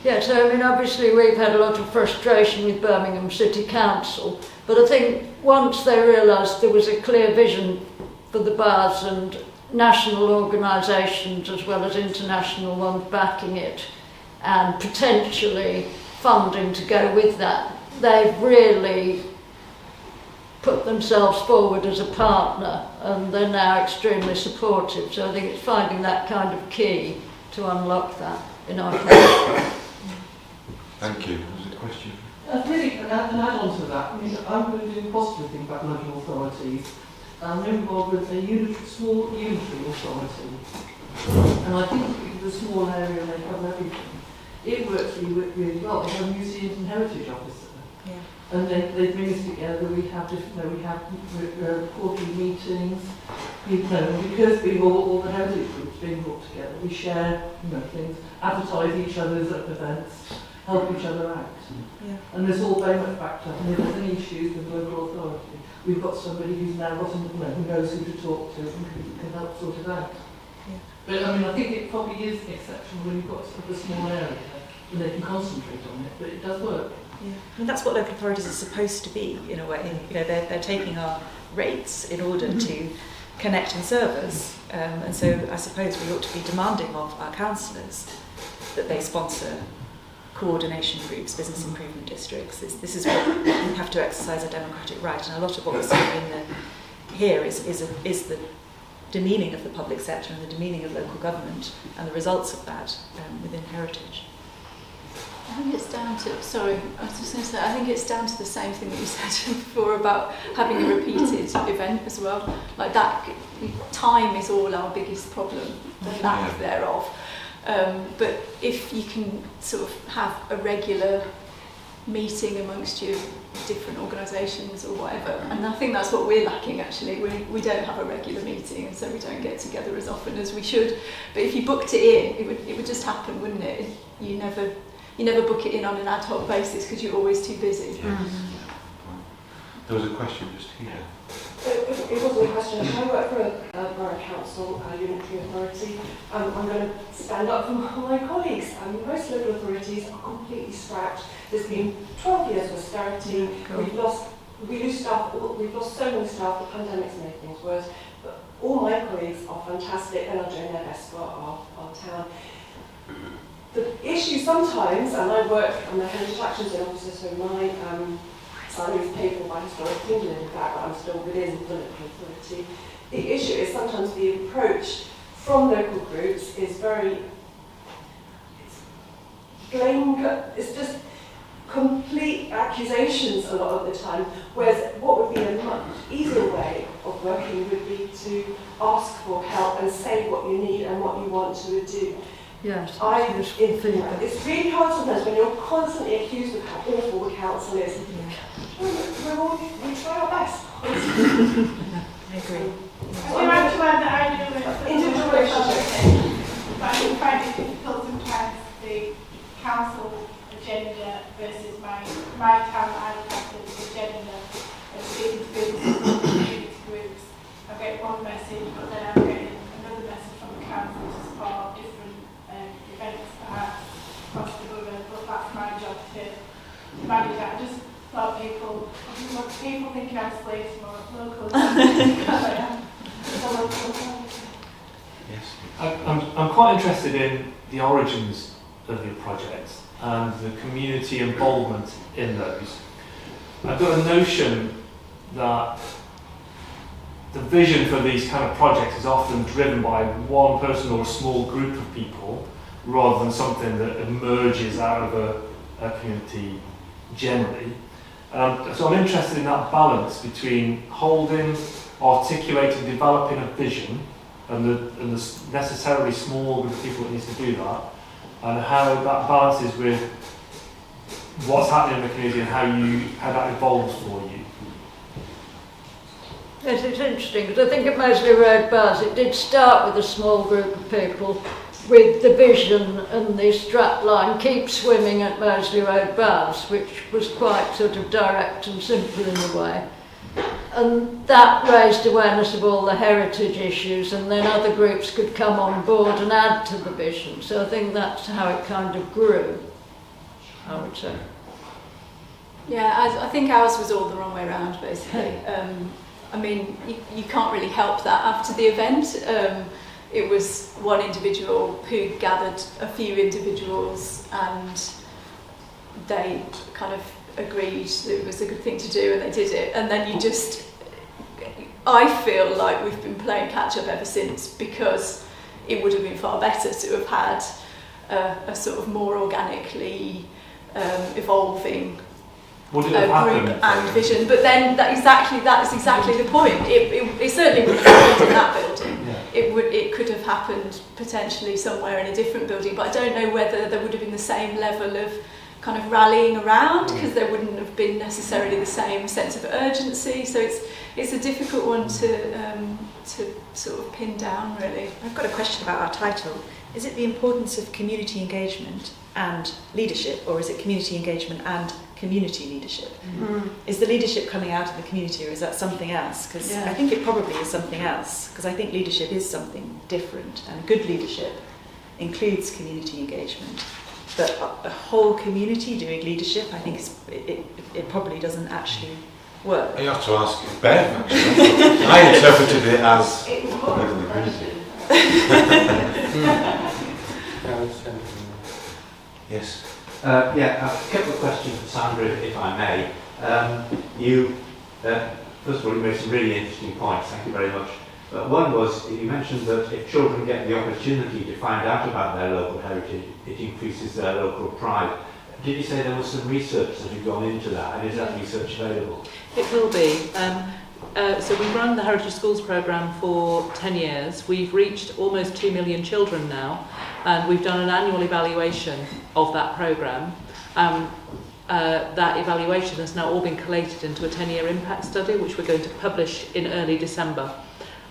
Yes, I mean, obviously we've had a lot of frustration with Birmingham City Council, but I think once they realised there was a clear vision for the baths and national organisations as well as international ones backing it, and potentially funding to go with that, they've really put themselves forward as a partner, and they're now extremely supportive. So I think it's finding that kind of key to unlock that in our country. Thank you. Was it a question? Really, an add-on to that, I mean, I'm going to do a positive thing about local authorities. I'm involved with a small unitary authority, and I think it's a small area and they cover everything. It works really well. They have a museums and heritage officer, and they bring us together. We have quarterly meetings. Because we all the heritage groups being brought together, we share things, advertise each other's events, help each other out. And there's all very much backed up. And if there's any issues with the local authority, we've got somebody who's now got who knows who to talk to and who can help sort it out. But I mean, I think it probably is exceptional when you've got a small area and they can concentrate on it, but it does work. Yeah, I mean, that's what local authorities are supposed to be, in a way. They're taking our rates in order to connect and serve us. And so I suppose we ought to be demanding of our councillors that they sponsor coordination groups, business improvement districts. This is what we have to exercise a democratic right, and a lot of what we're seeing here is the demeaning of the public sector and the demeaning of local government and the results of that within heritage. I think it's down to, sorry, I was just going to say, I think it's down to the same thing that you said before about having a repeated event as well. Like that, time is all our biggest problem, the lack thereof. But if you can sort of have a regular meeting amongst your different organisations or whatever, and I think that's what we're lacking actually. We don't have a regular meeting, and so we don't get together as often as we should. But if you booked it in, it would just happen, wouldn't it? You never book it in on an ad hoc basis because you're always too busy. Yes. There was a question just here. It wasn't a question. I work for a borough council, a unitary authority. I'm going to stand up for my colleagues. Most local authorities are completely scrapped. There's been 12 years of austerity. We've lost staff. We've lost so many staff. The pandemic's made things worse. But all my colleagues are fantastic and are doing their best for our town. The issue sometimes, and I'm a heritage actions officer, so my salary is paid for by Historic England, in fact, but I'm still within the local authority. The issue is sometimes the approach from local groups is it's just complete accusations a lot of the time, whereas what would be a much easier way of working would be to ask for help and say what you need and what you want to do. Yes, it's really hard sometimes when you're constantly accused of how awful the council is. We try our best. I agree. I do have to add that I do with individual relationships. But I find it difficult sometimes the council agenda versus my town that I look after agenda of speaking to businesses and community groups. I get one message, but then I'm getting another message from the council to support different events perhaps across the borough, but that's my job to manage that. I just thought people thinking I'm slated more local because I am a local authority. Yes. I'm quite interested in the origins of your projects and the community involvement in those. I've got a notion that the vision for these kind of projects is often driven by one person or a small group of people rather than something that emerges out of a community generally. So I'm interested in that balance between holding, articulating, developing a vision and the necessarily small group of people that needs to do that, and how that balances with what's happening in the community and how that evolves for you. Yes, it's interesting because I think at Moseley Road Bars it did start with a small group of people with the vision and the strap line, keep swimming at Moseley Road Bars, which was quite sort of direct and simple in a way. And that raised awareness of all the heritage issues, and then other groups could come on board and add to the vision. So I think that's how it kind of grew, I would say. Yeah, I think ours was all the wrong way around, basically. I mean, you can't really help that after the event. It was one individual who gathered a few individuals and they kind of agreed that it was a good thing to do and they did it. And then I feel like we've been playing catch up ever since, because it would have been far better to have had a sort of more organically evolving group and vision. But then that is exactly the point. It certainly wouldn't have happened in that building. Yeah. It could have happened potentially somewhere in a different building, but I don't know whether there would have been the same level of kind of rallying around, because there wouldn't have been necessarily the same sense of urgency. So it's a difficult one to sort of pin down, really. I've got a question about our title. Is it the importance of community engagement and leadership, or is it community engagement and community leadership? Is the leadership coming out of the community, or is that something else? Because I think it probably is something else, because I think leadership is something different, and good leadership includes community engagement. But a whole community doing leadership, I think it probably doesn't actually work. You have to ask Bev, actually. I interpreted it as Yes. A couple of questions for Sandra, if I may. First of all, you made some really interesting points. Thank you very much. One was, you mentioned that if children get the opportunity to find out about their local heritage, it increases their local pride. Did you say there was some research that had gone into that, and is that research available? It will be. So we've run the Heritage Schools programme for 10 years. We've reached almost 2 million children now, and we've done an annual evaluation of that programme. That evaluation has now all been collated into a 10-year impact study, which we're going to publish in early December.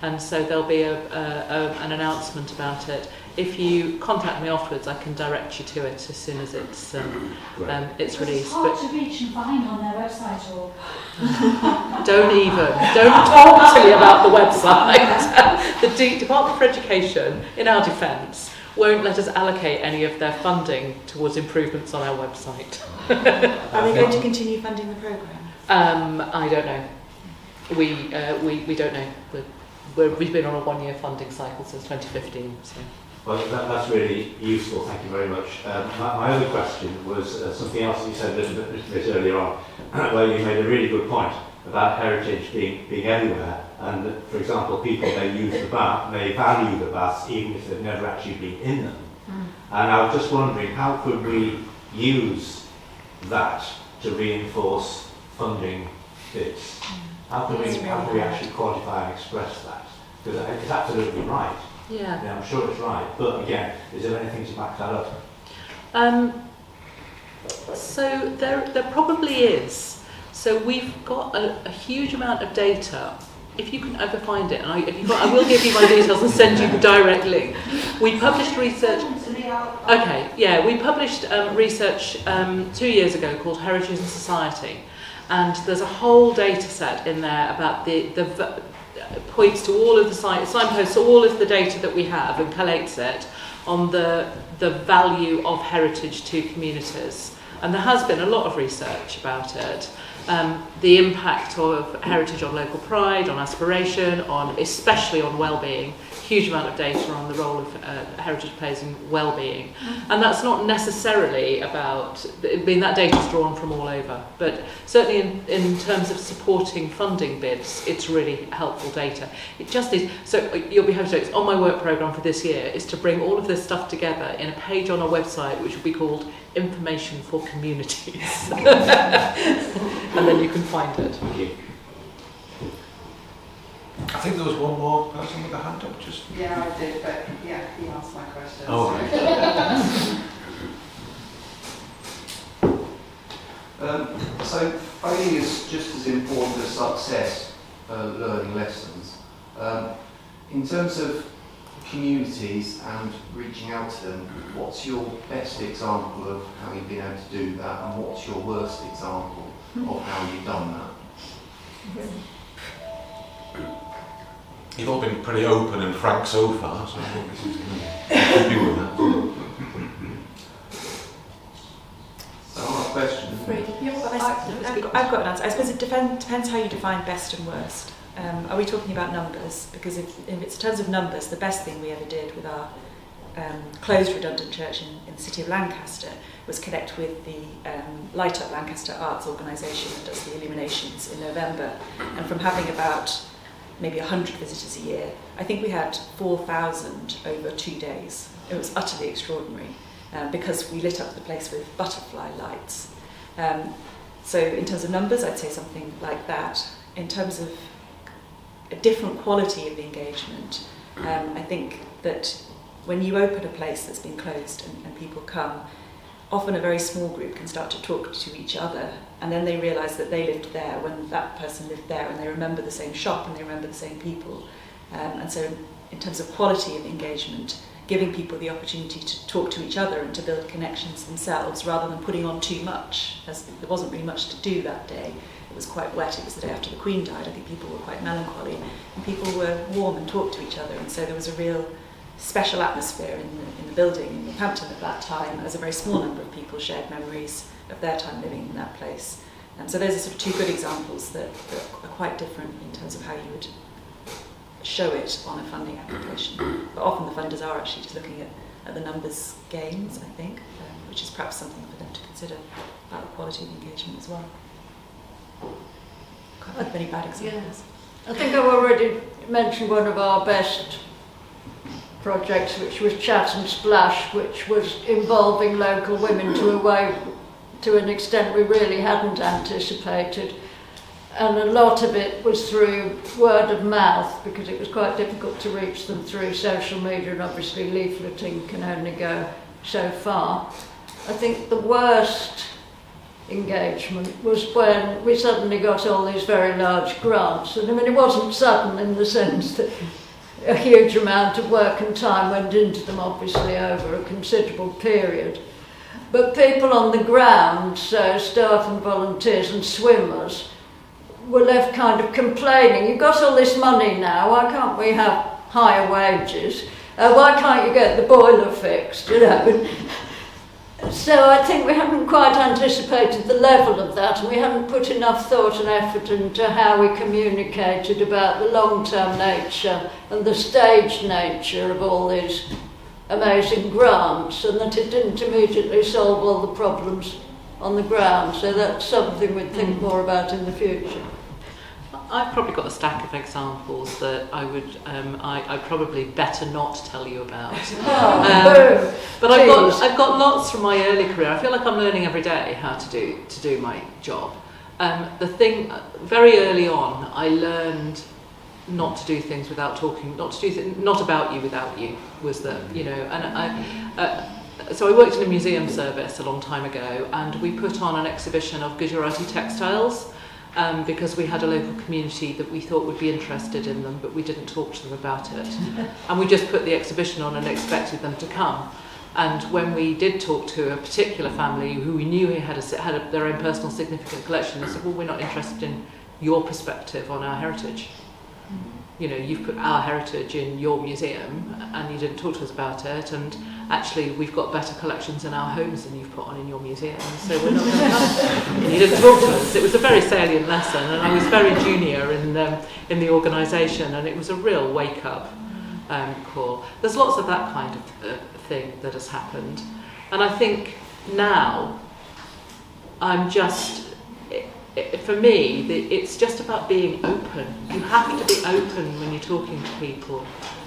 And so there'll be an announcement about it. If you contact me afterwards, I can direct you to it as soon as it's released. It's hard to reach and find on their website or... Don't talk to me about the website. The Department for Education, in our defence, won't let us allocate any of their funding towards improvements on our website. Are they going to continue funding the programme? I don't know. We don't know. We've been on a 1-year funding cycle since 2015. So. Well, that's really useful. Thank you very much. My other question was something else that you said a little bit earlier on, where you made a really good point about heritage being everywhere, and that, for example, people may use the bath, may value the baths even if they've never actually been in them. And I was just wondering, how could we use that to reinforce funding bits? How can we actually quantify and express that? Because it's absolutely right. Yeah. I'm sure it's right. But again, is there anything to back that up? So there probably is. So we've got a huge amount of data. If you can ever find it, and I will give you my details and send you the direct link. We published research. Okay, yeah, we published research 2 years ago called Heritage and Society, and there's a whole data set in there about the points to all of the signposts, to all of the data that we have, and collates it on the value of heritage to communities. And there has been a lot of research about it. The impact of heritage on local pride, on aspiration, especially on well-being. Huge amount of data on the role of heritage plays in well-being. And that's not necessarily about, that data's drawn from all over, but certainly in terms of supporting funding bids, it's really helpful data. It just is, so you'll be happy to know, it's on my work programme for this year, is to bring all of this stuff together in a page on our website, which will be called Information for Communities. And then you can find it. Thank you. I think there was one more person with a hand up. Just. Yeah, I did, but yeah, he asked my question. Oh, so failure is just as important as success for learning lessons. In terms of communities and reaching out to them, what's your best example of how you've been able to do that, and what's your worst example of how you've done that? You've all been pretty open and frank so far, so I think this is going to do with that. So our question. I've got an answer. I suppose it depends how you define best and worst. Are we talking about numbers? Because if it's in terms of numbers, the best thing we ever did with our closed redundant church in the city of Lancaster was connect with the Light Up Lancaster Arts organisation that does the illuminations in November. And from having about maybe 100 visitors a year, I think we had 4,000 over 2 days. It was utterly extraordinary because we lit up the place with butterfly lights. So in terms of numbers, I'd say something like that. In terms of a different quality of the engagement, I think that when you open a place that's been closed and people come, often a very small group can start to talk to each other, and then they realise that they lived there when that person lived there, and they remember the same shop and they remember the same people. And so in terms of quality of engagement, giving people the opportunity to talk to each other and to build connections themselves rather than putting on too much, as there wasn't really much to do that day. It was quite wet, it was the day after the Queen died, I think people were quite melancholy, and people were warm and talked to each other, and so there was a real special atmosphere in the building in Northampton at that time, as a very small number of people shared memories of their time living in that place. And so those are sort of two good examples that are quite different in terms of how you would show it on a funding application. But often the funders are actually just looking at the numbers gains, I think, which is perhaps something for them to consider about the quality of engagement as well. Can't think of any bad examples. I think I've already mentioned one of our best projects, which was Chat and Splash, which was involving local women to an extent we really hadn't anticipated. and a lot of it was through word of mouth because it was quite difficult to reach them through social media, and obviously leafleting can only go so far. I think the worst engagement was when we suddenly got all these very large grants, and I mean it wasn't sudden in the sense that a huge amount of work and time went into them, obviously over a considerable period, but people on the ground, so staff and volunteers and swimmers, were left kind of complaining, you've got all this money now, why can't we have higher wages, why can't you get the boiler fixed, you know. So I think we hadn't quite anticipated the level of that, and we hadn't put enough thought and effort into how we communicated about the long-term nature and the staged nature of all these amazing grants, and that it didn't immediately solve all the problems on the ground. So that's something we'd think more about in the future. I've probably got a stack of examples that I would, I'd probably better not tell you about. But I've got lots from my early career. I feel like I'm learning every day how to do my job. The thing, very early on, I learned not to do things without talking, not about you without you, was the, you know, and so I worked in a museum service a long time ago, and we put on an exhibition of Gujarati textiles. Because we had a local community that we thought would be interested in them, but we didn't talk to them about it. And we just put the exhibition on and expected them to come. And when we did talk to a particular family who we knew had their own personal significant collection, they said, well, we're not interested in your perspective on our heritage. You know, you've put our heritage in your museum and you didn't talk to us about it, and actually we've got better collections in our homes than you've put on in your museum, so we're not going to come. And you didn't talk to us. It was a very salient lesson, and I was very junior in the organisation, and it was a real wake-up call. There's lots of that kind of thing that has happened, and I think now I'm just... For me, it's just about being open. You have to be open when you're talking to people.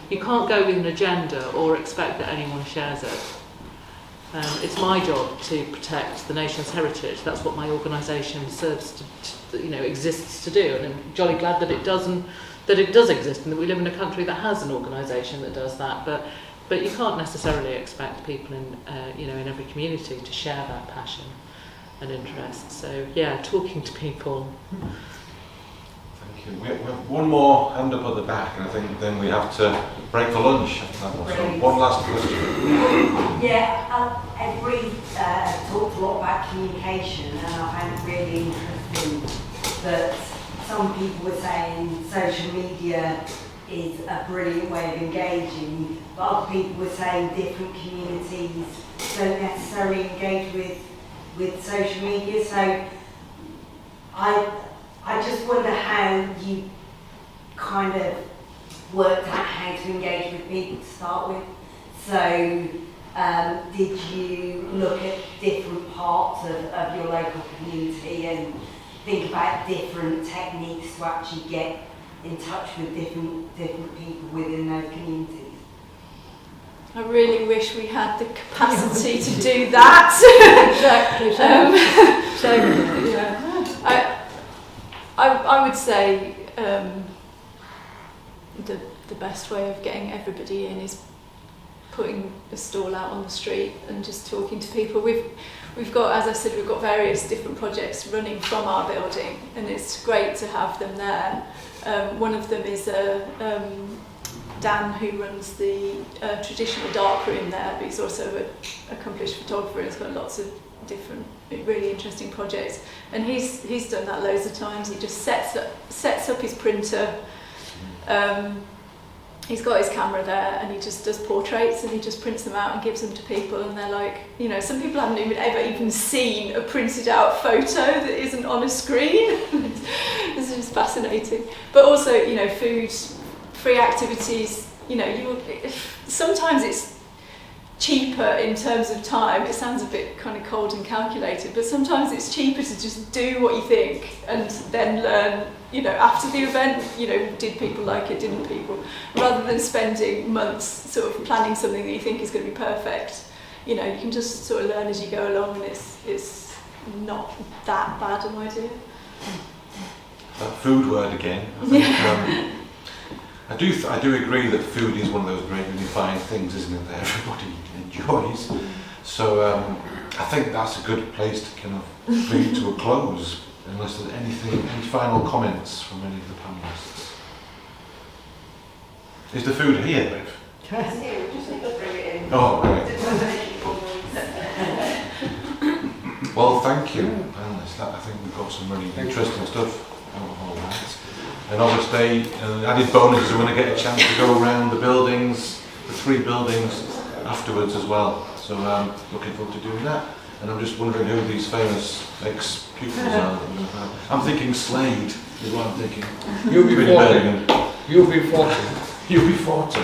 You can't go with an agenda or expect that anyone shares it. It's my job to protect the nation's heritage. That's what my organisation serves to, you know, exists to do. And I'm jolly glad that it does, and that it does exist, and that we live in a country that has an organisation that does that. But you can't necessarily expect people in, you know, in every community to share that passion and interest. So yeah, talking to people. Thank you. We have one more hand up at the back, and I think then we have to break for lunch. So one last question. Yeah, everybody talked a lot about communication, and I found it really interesting that some people were saying social media is a brilliant way of engaging, but other people were saying different communities don't necessarily engage with social media. So I just wonder how you kind of worked out how to engage with people to start with. So did you look at different parts of your local community and think about different techniques to actually get in touch with different people within those communities? I really wish we had the capacity to do that. Exactly. Yeah. I would say the best way of getting everybody in is putting a stall out on the street and just talking to people. We've got, as I said, we've got various different projects running from our building, and it's great to have them there. One of them is Dan, who runs the traditional dark room there, but he's also an accomplished photographer and he's got lots of different really interesting projects, and he's done that loads of times. He just sets up his printer, he's got his camera there, and he just does portraits and he just prints them out and gives them to people, and they're like, you know, some people haven't ever even seen a printed out photo that isn't on a screen. This is just fascinating. But also, you know, food, free activities, you know, sometimes it's cheaper in terms of time. It sounds a bit kind of cold and calculated, but sometimes it's cheaper to just do what you think and then learn, you know, after the event, you know, did people like it, didn't people, rather than spending months sort of planning something that you think is going to be perfect. You know, you can just sort of learn as you go along, and it's not that bad an idea. that food word again. I think, I do agree that food is one of those great unifying things, isn't it, that everybody enjoys. So I think that's a good place to kind of bring it to a close, unless there's any final comments from any of the panelists. Is the food here? It's here, we just need to bring it in. Oh, right. Well, thank you, panelists. I think we've got some really interesting stuff out of all that. And obviously, added bonus is we're going to get a chance to go around the buildings, the 3 buildings, afterwards as well. So looking forward to doing that. And I'm just wondering who these famous ex-pupils are. I'm thinking Slade is what I'm thinking. You'll be 40. You'll be 40. You'll be 40.